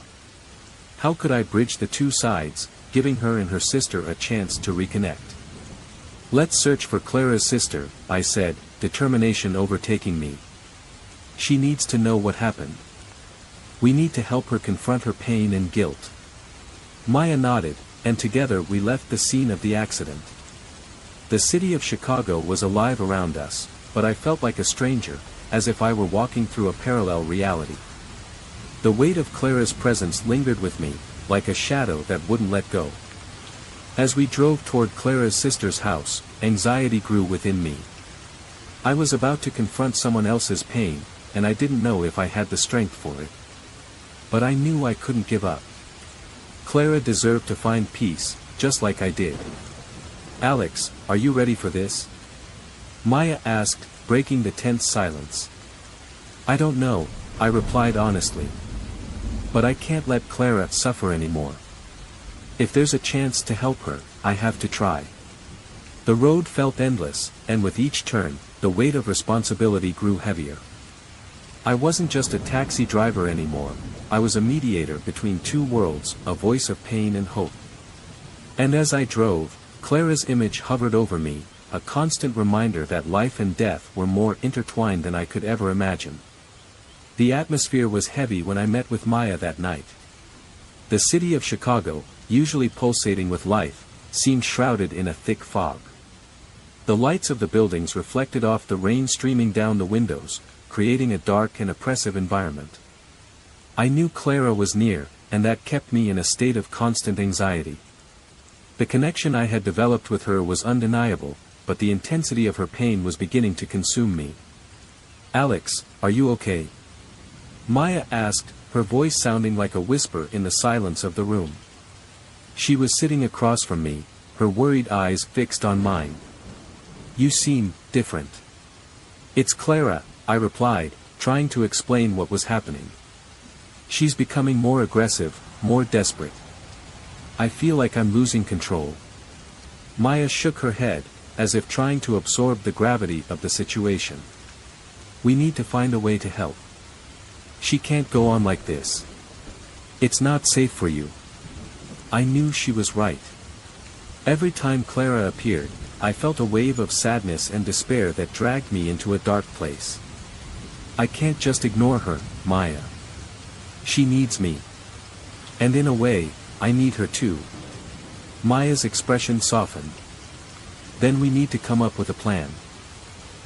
How could I bridge the two sides, giving her and her sister a chance to reconnect? Let's search for Clara's sister, I said, determination overtaking me. She needs to know what happened. We need to help her confront her pain and guilt. Maya nodded, and together we left the scene of the accident. The city of Chicago was alive around us, but I felt like a stranger, as if I were walking through a parallel reality. The weight of Clara's presence lingered with me, like a shadow that wouldn't let go. As we drove toward Clara's sister's house, anxiety grew within me. I was about to confront someone else's pain, and I didn't know if I had the strength for it. But I knew I couldn't give up. Clara deserved to find peace, just like I did. Alex, are you ready for this? Maya asked, breaking the tense silence. I don't know, I replied honestly. But I can't let Clara suffer anymore. If there's a chance to help her, I have to try. The road felt endless, and with each turn, the weight of responsibility grew heavier. I wasn't just a taxi driver anymore, I was a mediator between two worlds, a voice of pain and hope. And as I drove, Clara's image hovered over me, a constant reminder that life and death were more intertwined than I could ever imagine. The atmosphere was heavy when I met with Maya that night. The city of Chicago, usually pulsating with life, seemed shrouded in a thick fog. The lights of the buildings reflected off the rain streaming down the windows, creating a dark and oppressive environment. I knew Clara was near, and that kept me in a state of constant anxiety. The connection I had developed with her was undeniable, but the intensity of her pain was beginning to consume me. Alex, are you okay? Maya asked, her voice sounding like a whisper in the silence of the room. She was sitting across from me, her worried eyes fixed on mine. You seem different. It's Clara, I replied, trying to explain what was happening. She's becoming more aggressive, more desperate. I feel like I'm losing control. Maya shook her head, as if trying to absorb the gravity of the situation. We need to find a way to help. She can't go on like this. It's not safe for you. I knew she was right. Every time Clara appeared, I felt a wave of sadness and despair that dragged me into a dark place. I can't just ignore her, Maya. She needs me. And in a way, I need her too. Maya's expression softened. Then we need to come up with a plan.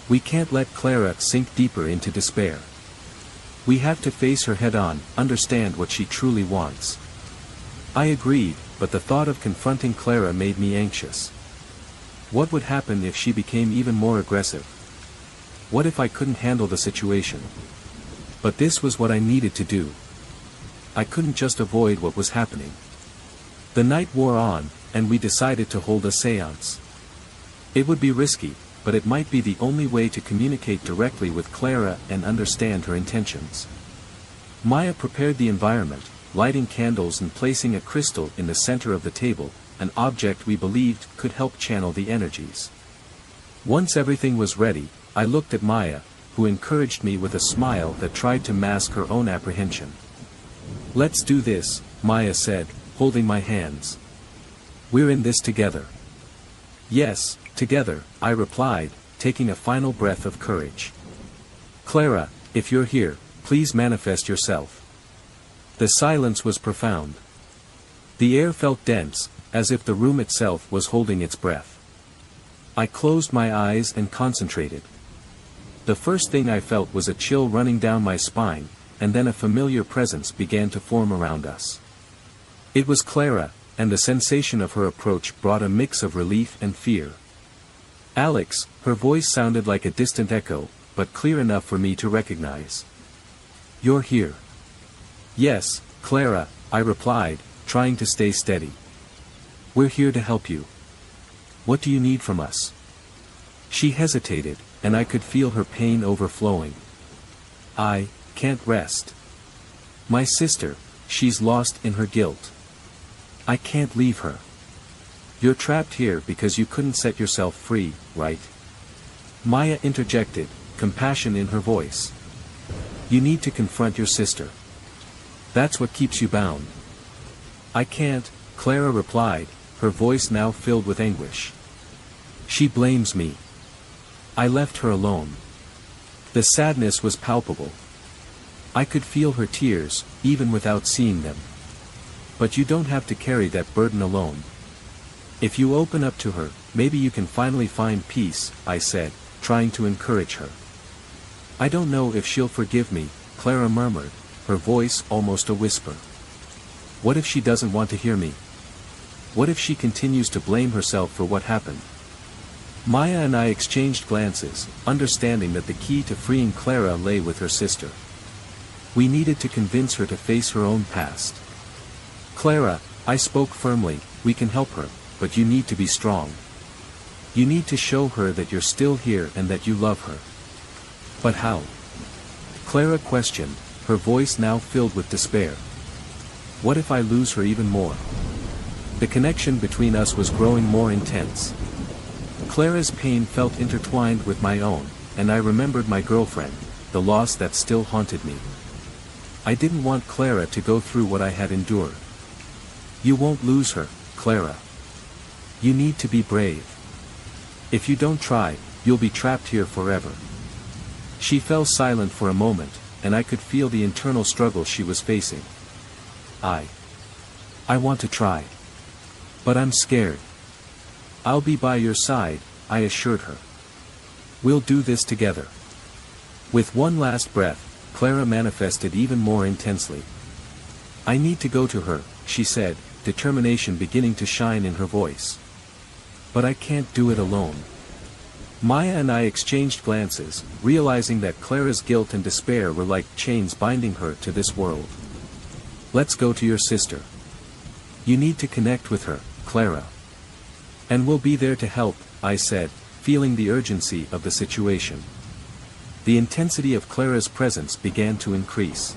We can't let Clara sink deeper into despair. We have to face her head-on, understand what she truly wants. I agreed, but the thought of confronting Clara made me anxious. What would happen if she became even more aggressive? What if I couldn't handle the situation? But this was what I needed to do. I couldn't just avoid what was happening. The night wore on, and we decided to hold a séance. It would be risky, but it might be the only way to communicate directly with Clara and understand her intentions. Maya prepared the environment, lighting candles and placing a crystal in the center of the table, an object we believed could help channel the energies. Once everything was ready, I looked at Maya, who encouraged me with a smile that tried to mask her own apprehension. "Let's do this," Maya said, holding my hands. "We're in this together." "Yes, together," I replied, taking a final breath of courage. "Clara, if you're here, please manifest yourself." The silence was profound. The air felt dense, as if the room itself was holding its breath. I closed my eyes and concentrated. The first thing I felt was a chill running down my spine, and then a familiar presence began to form around us. It was Clara, and the sensation of her approach brought a mix of relief and fear. "Alex," her voice sounded like a distant echo, but clear enough for me to recognize. "You're here." "Yes, Clara," I replied, trying to stay steady. "We're here to help you. What do you need from us?" She hesitated, and I could feel her pain overflowing. "I can't rest. My sister, she's lost in her guilt. I can't leave her." "You're trapped here because you couldn't set yourself free, right?" Maya interjected, compassion in her voice. "You need to confront your sister. That's what keeps you bound." "I can't," Clara replied, her voice now filled with anguish. "She blames me. I left her alone." The sadness was palpable. I could feel her tears, even without seeing them. "But you don't have to carry that burden alone. If you open up to her, maybe you can finally find peace," I said, trying to encourage her. "I don't know if she'll forgive me," Clara murmured, her voice almost a whisper. "What if she doesn't want to hear me? What if she continues to blame herself for what happened?" Maya and I exchanged glances, understanding that the key to freeing Clara lay with her sister. We needed to convince her to face her own past. "Clara," I spoke firmly, "we can help her, but you need to be strong. You need to show her that you're still here and that you love her." "But how?" Clara questioned, her voice now filled with despair. "What if I lose her even more?" The connection between us was growing more intense. Clara's pain felt intertwined with my own, and I remembered my girlfriend, the loss that still haunted me. I didn't want Clara to go through what I had endured. "You won't lose her, Clara. You need to be brave. If you don't try, you'll be trapped here forever." She fell silent for a moment, and I could feel the internal struggle she was facing. I want to try. But I'm scared." "I'll be by your side," I assured her. "We'll do this together." With one last breath, Clara manifested even more intensely. "I need to go to her," she said, determination beginning to shine in her voice. "But I can't do it alone." Maya and I exchanged glances, realizing that Clara's guilt and despair were like chains binding her to this world. "Let's go to your sister. You need to connect with her, Clara. And we'll be there to help," I said, feeling the urgency of the situation. The intensity of Clara's presence began to increase.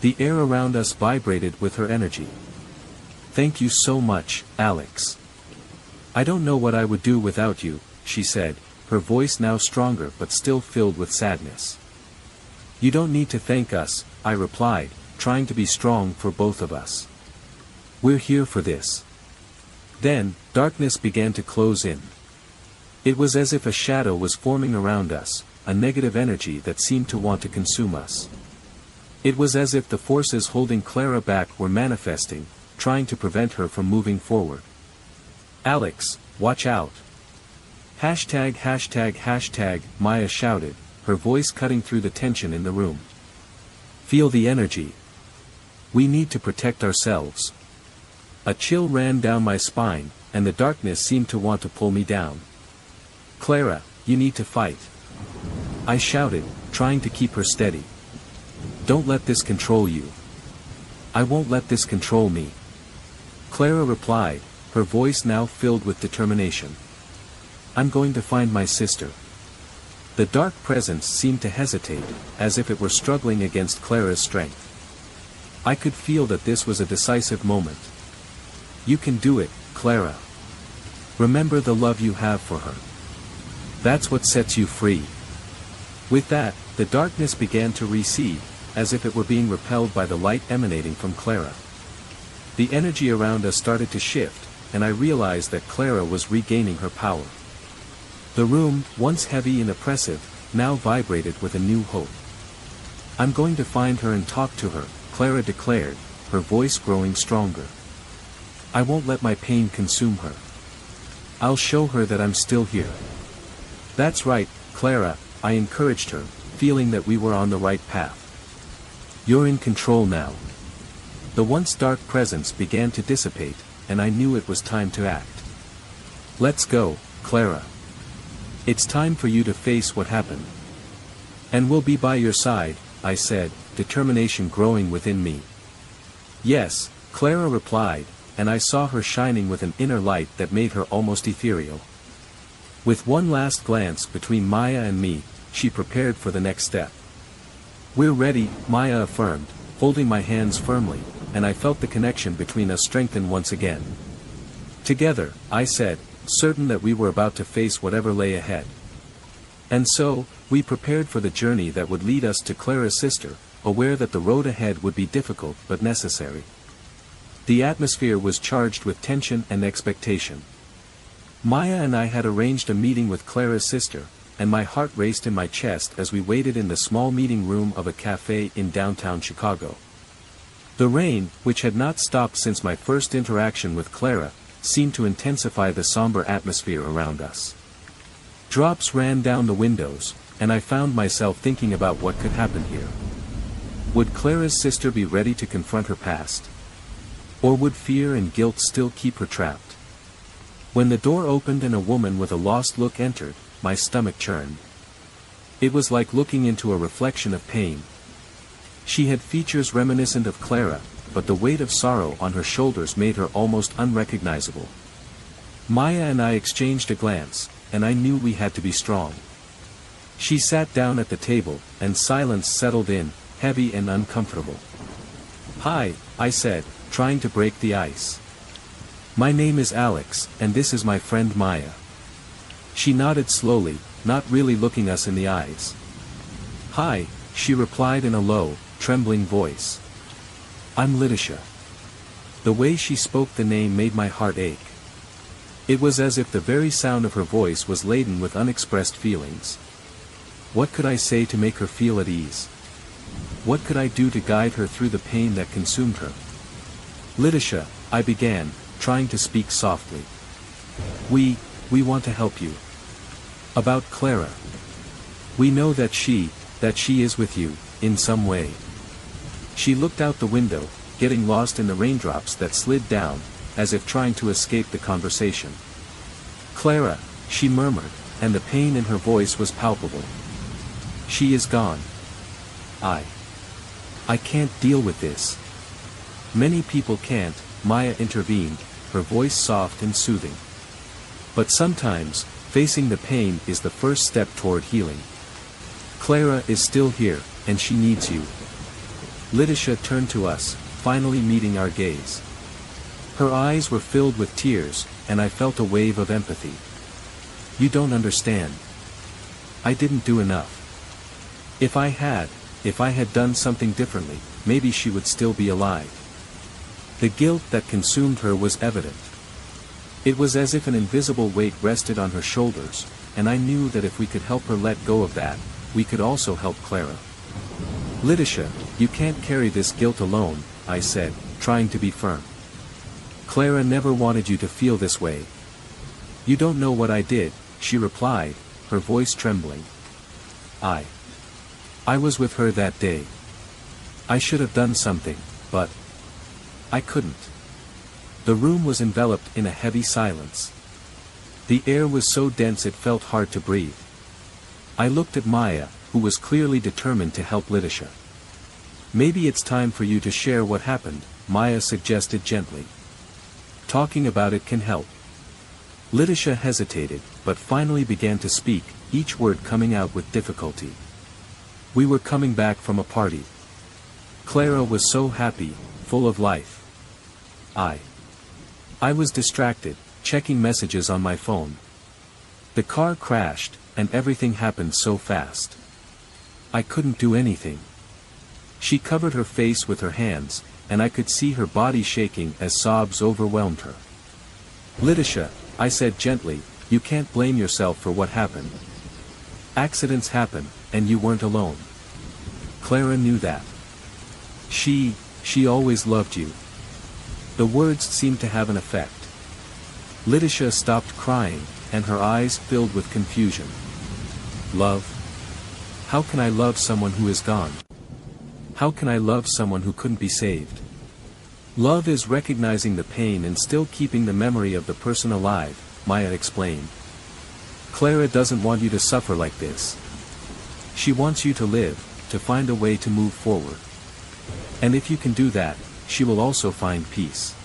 The air around us vibrated with her energy. "Thank you so much, Alex. I don't know what I would do without you," she said, her voice now stronger but still filled with sadness. "You don't need to thank us," I replied, trying to be strong for both of us. "We're here for this." Then, darkness began to close in. It was as if a shadow was forming around us, a negative energy that seemed to want to consume us. It was as if the forces holding Clara back were manifesting, trying to prevent her from moving forward. "Alex, watch out. Hashtag, Maya shouted, her voice cutting through the tension in the room. "Feel the energy. We need to protect ourselves." A chill ran down my spine, and the darkness seemed to want to pull me down. "Clara, you need to fight," I shouted, trying to keep her steady. "Don't let this control you." "I won't let this control me," Clara replied, her voice now filled with determination. I'm going to find my sister. The dark presence seemed to hesitate, as if it were struggling against Clara's strength. I could feel that this was a decisive moment. You can do it, Clara. Remember the love you have for her. That's what sets you free. With that, the darkness began to recede, as if it were being repelled by the light emanating from Clara. The energy around us started to shift, and I realized that Clara was regaining her power. The room, once heavy and oppressive, now vibrated with a new hope. I'm going to find her and talk to her, Clara declared, her voice growing stronger. I won't let my pain consume her. I'll show her that I'm still here. That's right, Clara, I encouraged her, feeling that we were on the right path. You're in control now. The once dark presence began to dissipate, and I knew it was time to act. Let's go, Clara. It's time for you to face what happened. And we'll be by your side, I said, determination growing within me. Yes, Clara replied, and I saw her shining with an inner light that made her almost ethereal. With one last glance between Maya and me, she prepared for the next step. We're ready, Maya affirmed, holding my hands firmly, and I felt the connection between us strengthen once again. Together, I said, certain that we were about to face whatever lay ahead. And so, we prepared for the journey that would lead us to Clara's sister, aware that the road ahead would be difficult but necessary. The atmosphere was charged with tension and expectation. Maya and I had arranged a meeting with Clara's sister, and my heart raced in my chest as we waited in the small meeting room of a cafe in downtown Chicago. The rain, which had not stopped since my first interaction with Clara, seemed to intensify the somber atmosphere around us. Drops ran down the windows, and I found myself thinking about what could happen here. Would Clara's sister be ready to confront her past? Or would fear and guilt still keep her trapped? When the door opened and a woman with a lost look entered, my stomach churned. It was like looking into a reflection of pain. She had features reminiscent of Clara, but the weight of sorrow on her shoulders made her almost unrecognizable. Maya and I exchanged a glance, and I knew we had to be strong. She sat down at the table, and silence settled in, heavy and uncomfortable. Hi, I said, trying to break the ice. My name is Alex, and this is my friend Maya. She nodded slowly, not really looking us in the eyes. Hi, she replied in a low, trembling voice. I'm Lidisha. The way she spoke the name made my heart ache. It was as if the very sound of her voice was laden with unexpressed feelings. What could I say to make her feel at ease? What could I do to guide her through the pain that consumed her? Lidisha, I began, trying to speak softly. We want to help you. About Clara. We know that she is with you, in some way. She looked out the window, getting lost in the raindrops that slid down, as if trying to escape the conversation. Clara, she murmured, and the pain in her voice was palpable. She is gone. I can't deal with this. Many people can't, Maya intervened, her voice soft and soothing. But sometimes, facing the pain is the first step toward healing. Clara is still here, and she needs you. Lidisha turned to us, finally meeting our gaze. Her eyes were filled with tears, and I felt a wave of empathy. You don't understand. I didn't do enough. If I had done something differently, maybe she would still be alive. The guilt that consumed her was evident. It was as if an invisible weight rested on her shoulders, and I knew that if we could help her let go of that, we could also help Clara. Lidisha, you can't carry this guilt alone, I said, trying to be firm. Clara never wanted you to feel this way. You don't know what I did, she replied, her voice trembling. I was with her that day. I should have done something, but I couldn't. The room was enveloped in a heavy silence. The air was so dense it felt hard to breathe. I looked at Maya, who was clearly determined to help Lidisha. Maybe it's time for you to share what happened, Maya suggested gently. Talking about it can help. Letitia hesitated, but finally began to speak, each word coming out with difficulty. We were coming back from a party. Clara was so happy, full of life. I was distracted, checking messages on my phone. The car crashed, and everything happened so fast. I couldn't do anything. She covered her face with her hands, and I could see her body shaking as sobs overwhelmed her. Letitia, I said gently, you can't blame yourself for what happened. Accidents happen, and you weren't alone. Clara knew that. She always loved you. The words seemed to have an effect. Letitia stopped crying, and her eyes filled with confusion. Love? How can I love someone who is gone? How can I love someone who couldn't be saved? Love is recognizing the pain and still keeping the memory of the person alive, Maya explained. Clara doesn't want you to suffer like this. She wants you to live, to find a way to move forward. And if you can do that, she will also find peace.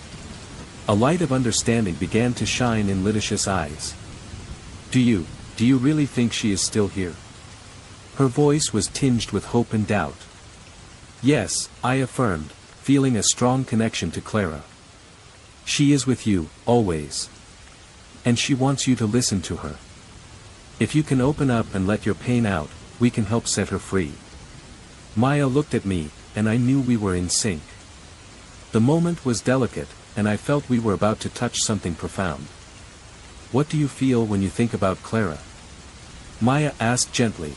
A light of understanding began to shine in Letitia's eyes. Do you really think she is still here? Her voice was tinged with hope and doubt. Yes, I affirmed, feeling a strong connection to Clara. She is with you, always. And she wants you to listen to her. If you can open up and let your pain out, we can help set her free. Maya looked at me, and I knew we were in sync. The moment was delicate, and I felt we were about to touch something profound. What do you feel when you think about Clara? Maya asked gently.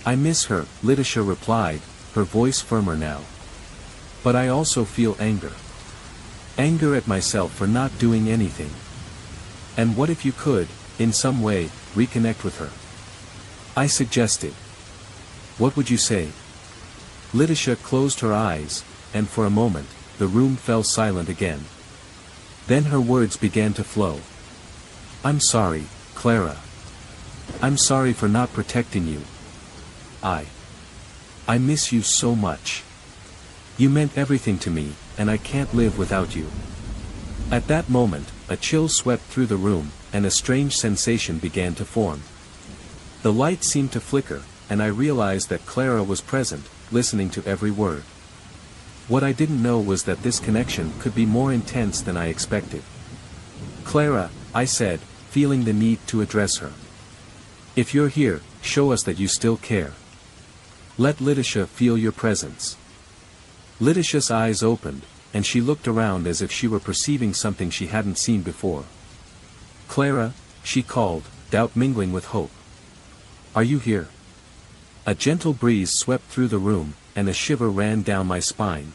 I miss her, Letitia replied, her voice firmer now. But I also feel anger. Anger at myself for not doing anything. And what if you could, in some way, reconnect with her? I suggested. What would you say? Letitia closed her eyes, and for a moment, the room fell silent again. Then her words began to flow. I'm sorry, Clara. I'm sorry for not protecting you. I miss you so much. You meant everything to me, and I can't live without you. At that moment, a chill swept through the room, and a strange sensation began to form. The light seemed to flicker, and I realized that Clara was present, listening to every word. What I didn't know was that this connection could be more intense than I expected. Clara, I said, feeling the need to address her. If you're here, show us that you still care. Let Letitia feel your presence. Letitia's eyes opened, and she looked around as if she were perceiving something she hadn't seen before. Clara, she called, doubt mingling with hope. Are you here? A gentle breeze swept through the room, and a shiver ran down my spine.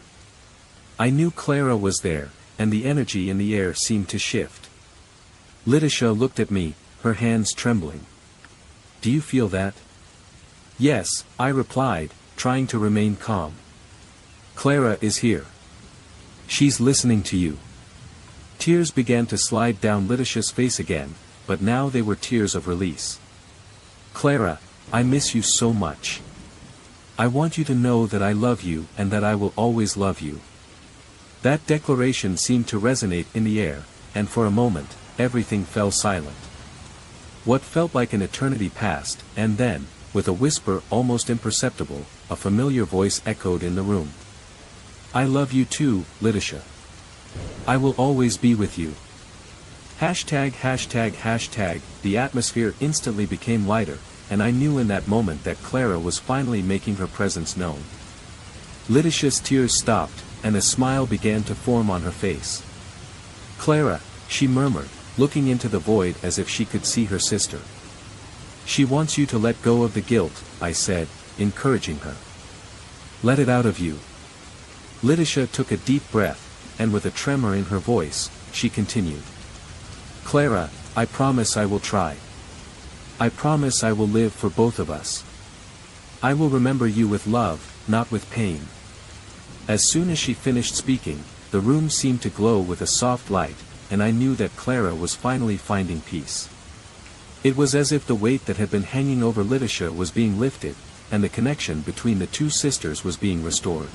I knew Clara was there, and the energy in the air seemed to shift. Letitia looked at me, her hands trembling. Do you feel that? Yes, I replied, trying to remain calm. Clara is here. She's listening to you. Tears began to slide down Letitia's face again, but now they were tears of release. Clara, I miss you so much. I want you to know that I love you and that I will always love you. That declaration seemed to resonate in the air, and for a moment, everything fell silent. What felt like an eternity passed, and then, with a whisper almost imperceptible, a familiar voice echoed in the room. I love you too, Letitia. I will always be with you. Hashtag. The atmosphere instantly became lighter, and I knew in that moment that Clara was finally making her presence known. Letitia's tears stopped, and a smile began to form on her face. Clara, she murmured, looking into the void as if she could see her sister. She wants you to let go of the guilt, I said, encouraging her. Let it out of you. Letitia took a deep breath, and with a tremor in her voice, she continued. Clara, I promise I will try. I promise I will live for both of us. I will remember you with love, not with pain. As soon as she finished speaking, the room seemed to glow with a soft light, and I knew that Clara was finally finding peace. It was as if the weight that had been hanging over Letitia was being lifted, and the connection between the two sisters was being restored.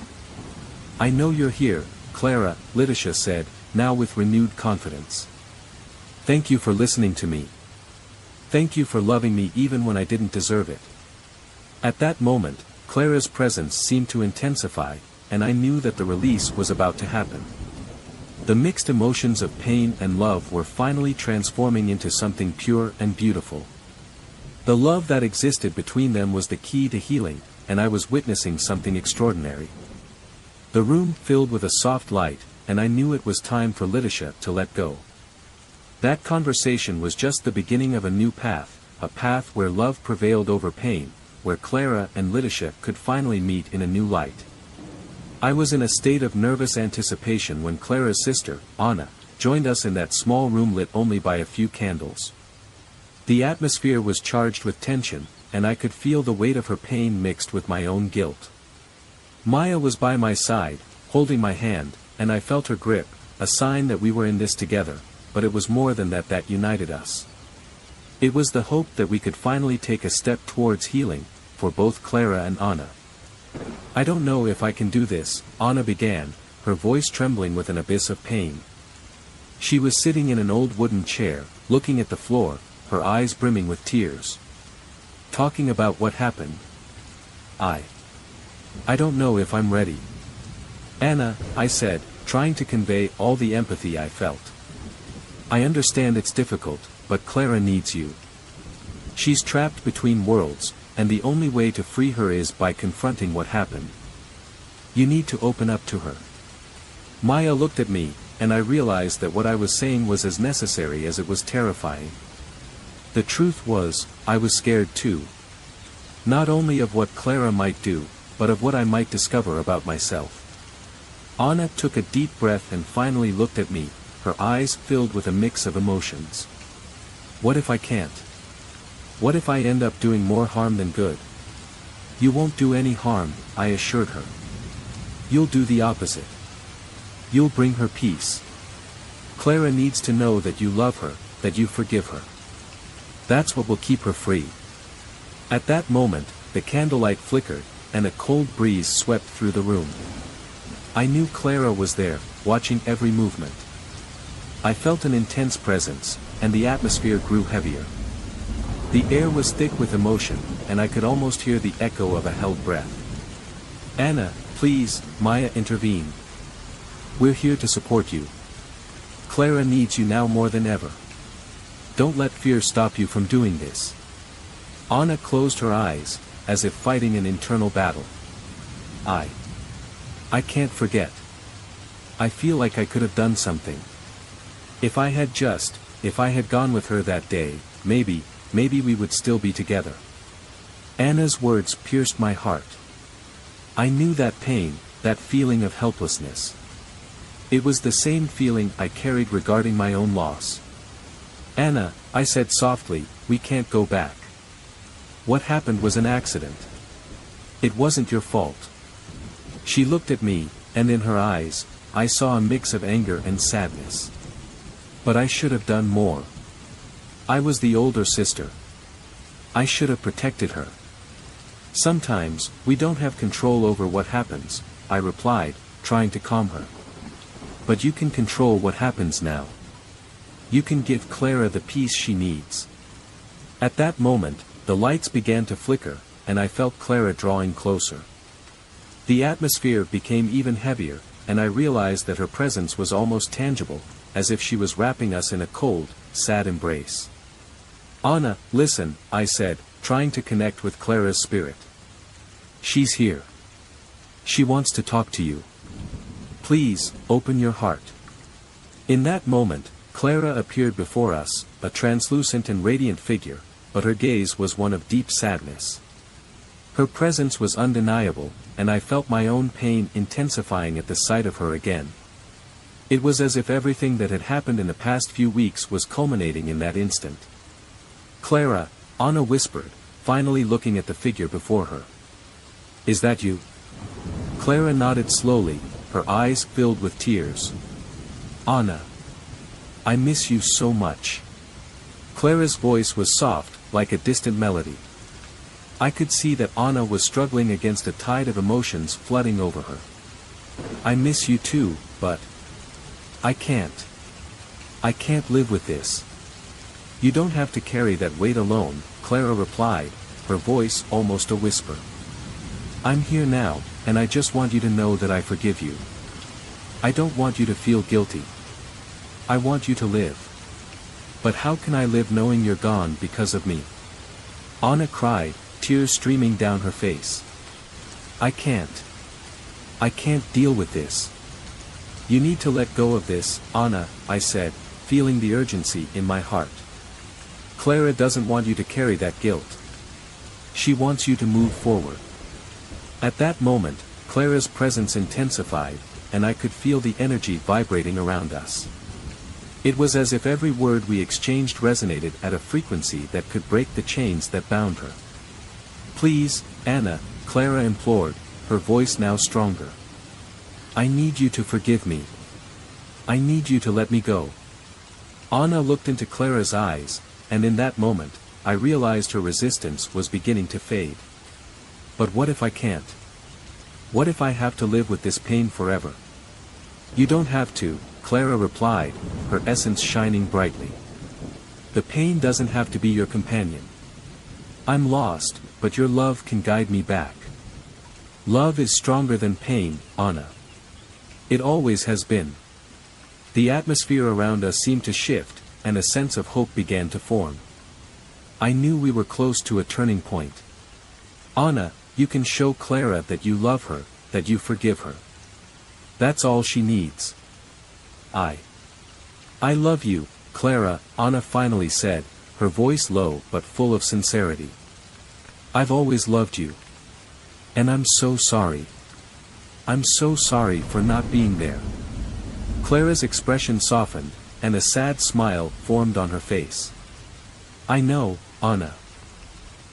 I know you're here, Clara, Letitia said, now with renewed confidence. Thank you for listening to me. Thank you for loving me even when I didn't deserve it. At that moment, Clara's presence seemed to intensify, and I knew that the release was about to happen. The mixed emotions of pain and love were finally transforming into something pure and beautiful. The love that existed between them was the key to healing, and I was witnessing something extraordinary. The room filled with a soft light, and I knew it was time for Letitia to let go. That conversation was just the beginning of a new path, a path where love prevailed over pain, where Clara and Letitia could finally meet in a new light. I was in a state of nervous anticipation when Clara's sister, Anna, joined us in that small room lit only by a few candles. The atmosphere was charged with tension, and I could feel the weight of her pain mixed with my own guilt. Maya was by my side, holding my hand, and I felt her grip, a sign that we were in this together, but it was more than that united us. It was the hope that we could finally take a step towards healing, for both Clara and Anna. I don't know if I can do this, Anna began, her voice trembling with an abyss of pain. She was sitting in an old wooden chair, looking at the floor, her eyes brimming with tears. Talking about what happened. I don't know if I'm ready. Anna, I said, trying to convey all the empathy I felt. I understand it's difficult, but Clara needs you. She's trapped between worlds, and the only way to free her is by confronting what happened. You need to open up to her. Maya looked at me, and I realized that what I was saying was as necessary as it was terrifying. The truth was, I was scared too. Not only of what Clara might do, but of what I might discover about myself. Anna took a deep breath and finally looked at me, her eyes filled with a mix of emotions. What if I can't? What if I end up doing more harm than good? You won't do any harm, I assured her. You'll do the opposite. You'll bring her peace. Clara needs to know that you love her, that you forgive her. That's what will keep her free. At that moment, the candlelight flickered, and a cold breeze swept through the room. I knew Clara was there, watching every movement. I felt an intense presence, and the atmosphere grew heavier. The air was thick with emotion, and I could almost hear the echo of a held breath. Anna, please, Maya intervened. We're here to support you. Clara needs you now more than ever. Don't let fear stop you from doing this. Anna closed her eyes, as if fighting an internal battle. I can't forget. I feel like I could have done something. If I had gone with her that day, maybe we would still be together. Anna's words pierced my heart. I knew that pain, that feeling of helplessness. It was the same feeling I carried regarding my own loss. Anna, I said softly, we can't go back. What happened was an accident. It wasn't your fault. She looked at me, and in her eyes, I saw a mix of anger and sadness. But I should have done more. I was the older sister. I should have protected her. Sometimes, we don't have control over what happens, I replied, trying to calm her. But you can control what happens now. You can give Clara the peace she needs. At that moment, the lights began to flicker, and I felt Clara drawing closer. The atmosphere became even heavier, and I realized that her presence was almost tangible, as if she was wrapping us in a cold, sad embrace. Anna, listen, I said, trying to connect with Clara's spirit. She's here. She wants to talk to you. Please, open your heart. In that moment, Clara appeared before us, a translucent and radiant figure, but her gaze was one of deep sadness. Her presence was undeniable, and I felt my own pain intensifying at the sight of her again. It was as if everything that had happened in the past few weeks was culminating in that instant. Clara, Anna whispered, finally looking at the figure before her. Is that you? Clara nodded slowly, her eyes filled with tears. Anna. I miss you so much. Clara's voice was soft, like a distant melody. I could see that Anna was struggling against a tide of emotions flooding over her. I miss you too, but I can't live with this, You don't have to carry that weight alone, Clara replied, her voice almost a whisper. I'm here now, and I just want you to know that I forgive you. I don't want you to feel guilty. I want you to live. But how can I live knowing you're gone because of me? Anna cried, tears streaming down her face. I can't. I can't deal with this. You need to let go of this, Anna, I said, feeling the urgency in my heart. Clara doesn't want you to carry that guilt. She wants you to move forward. At that moment, Clara's presence intensified, and I could feel the energy vibrating around us. It was as if every word we exchanged resonated at a frequency that could break the chains that bound her. Please, Anna, Clara implored, her voice now stronger. I need you to forgive me. I need you to let me go. Anna looked into Clara's eyes, and in that moment, I realized her resistance was beginning to fade. But what if I can't? What if I have to live with this pain forever? You don't have to, Clara replied, her essence shining brightly. The pain doesn't have to be your companion. I'm lost, but your love can guide me back. Love is stronger than pain, Anna. It always has been. The atmosphere around us seemed to shift, and a sense of hope began to form. I knew we were close to a turning point. Anna, you can show Clara that you love her, that you forgive her. That's all she needs. I love you, Clara, Anna finally said, her voice low but full of sincerity. I've always loved you. And I'm so sorry. I'm so sorry for not being there. Clara's expression softened, and a sad smile formed on her face. I know, Anna.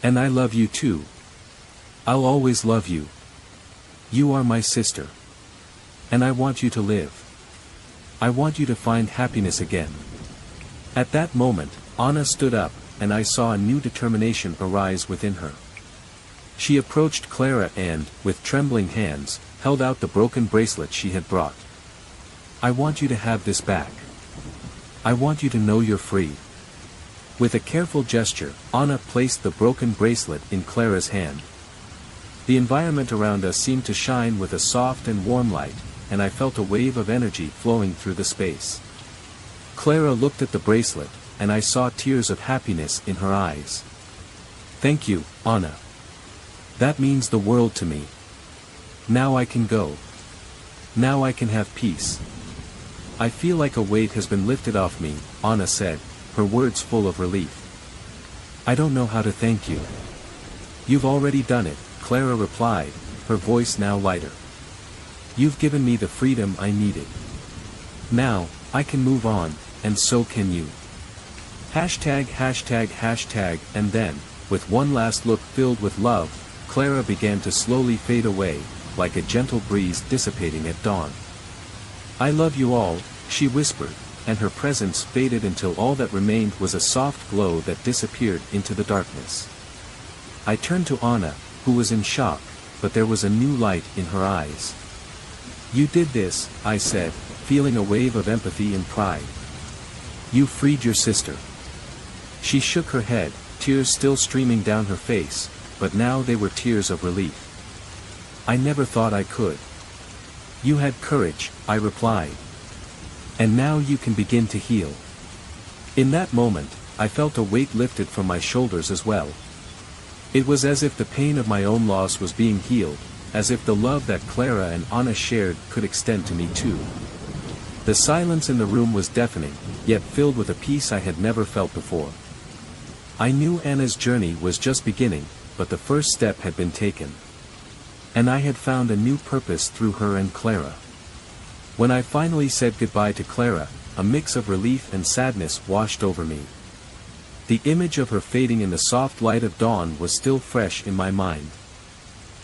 And I love you too. I'll always love you. You are my sister. And I want you to live. I want you to find happiness again. At that moment, Anna stood up, and I saw a new determination arise within her. She approached Clara and, with trembling hands, held out the broken bracelet she had brought. I want you to have this back. I want you to know you're free. With a careful gesture, Anna placed the broken bracelet in Clara's hand. The environment around us seemed to shine with a soft and warm light, and I felt a wave of energy flowing through the space. Clara looked at the bracelet, and I saw tears of happiness in her eyes. Thank you, Anna. That means the world to me. Now I can go. Now I can have peace. I feel like a weight has been lifted off me, Anna said, her words full of relief. I don't know how to thank you. You've already done it, Clara replied, her voice now lighter. You've given me the freedom I needed. Now, I can move on, and so can you. Hashtag, and then, with one last look filled with love, Clara began to slowly fade away, like a gentle breeze dissipating at dawn. I love you all, she whispered, and her presence faded until all that remained was a soft glow that disappeared into the darkness. I turned to Anna, who was in shock, but there was a new light in her eyes. You did this, I said, feeling a wave of empathy and pride. You freed your sister. She shook her head, tears still streaming down her face, but now they were tears of relief. I never thought I could. You had courage, I replied. And now you can begin to heal. In that moment, I felt a weight lifted from my shoulders as well. It was as if the pain of my own loss was being healed, as if the love that Clara and Anna shared could extend to me too. The silence in the room was deafening, yet filled with a peace I had never felt before. I knew Anna's journey was just beginning, but the first step had been taken. And I had found a new purpose through her and Clara. When I finally said goodbye to Clara, a mix of relief and sadness washed over me. The image of her fading in the soft light of dawn was still fresh in my mind.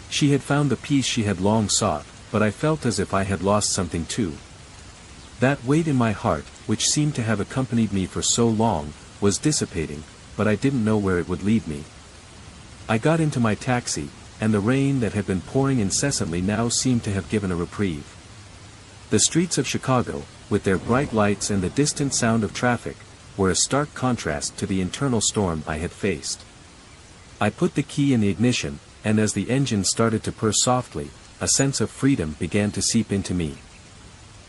She had found the peace she had long sought, but I felt as if I had lost something too. That weight in my heart, which seemed to have accompanied me for so long, was dissipating, but I didn't know where it would lead me. I got into my taxi, and the rain that had been pouring incessantly now seemed to have given a reprieve. The streets of Chicago, with their bright lights and the distant sound of traffic, were a stark contrast to the internal storm I had faced. I put the key in the ignition, and as the engine started to purr softly, a sense of freedom began to seep into me.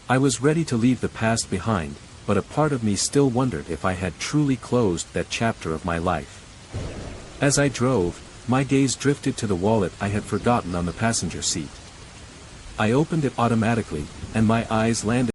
I was ready to leave the past behind, but a part of me still wondered if I had truly closed that chapter of my life. As I drove, my gaze drifted to the wallet I had forgotten on the passenger seat. I opened it automatically, and my eyes landed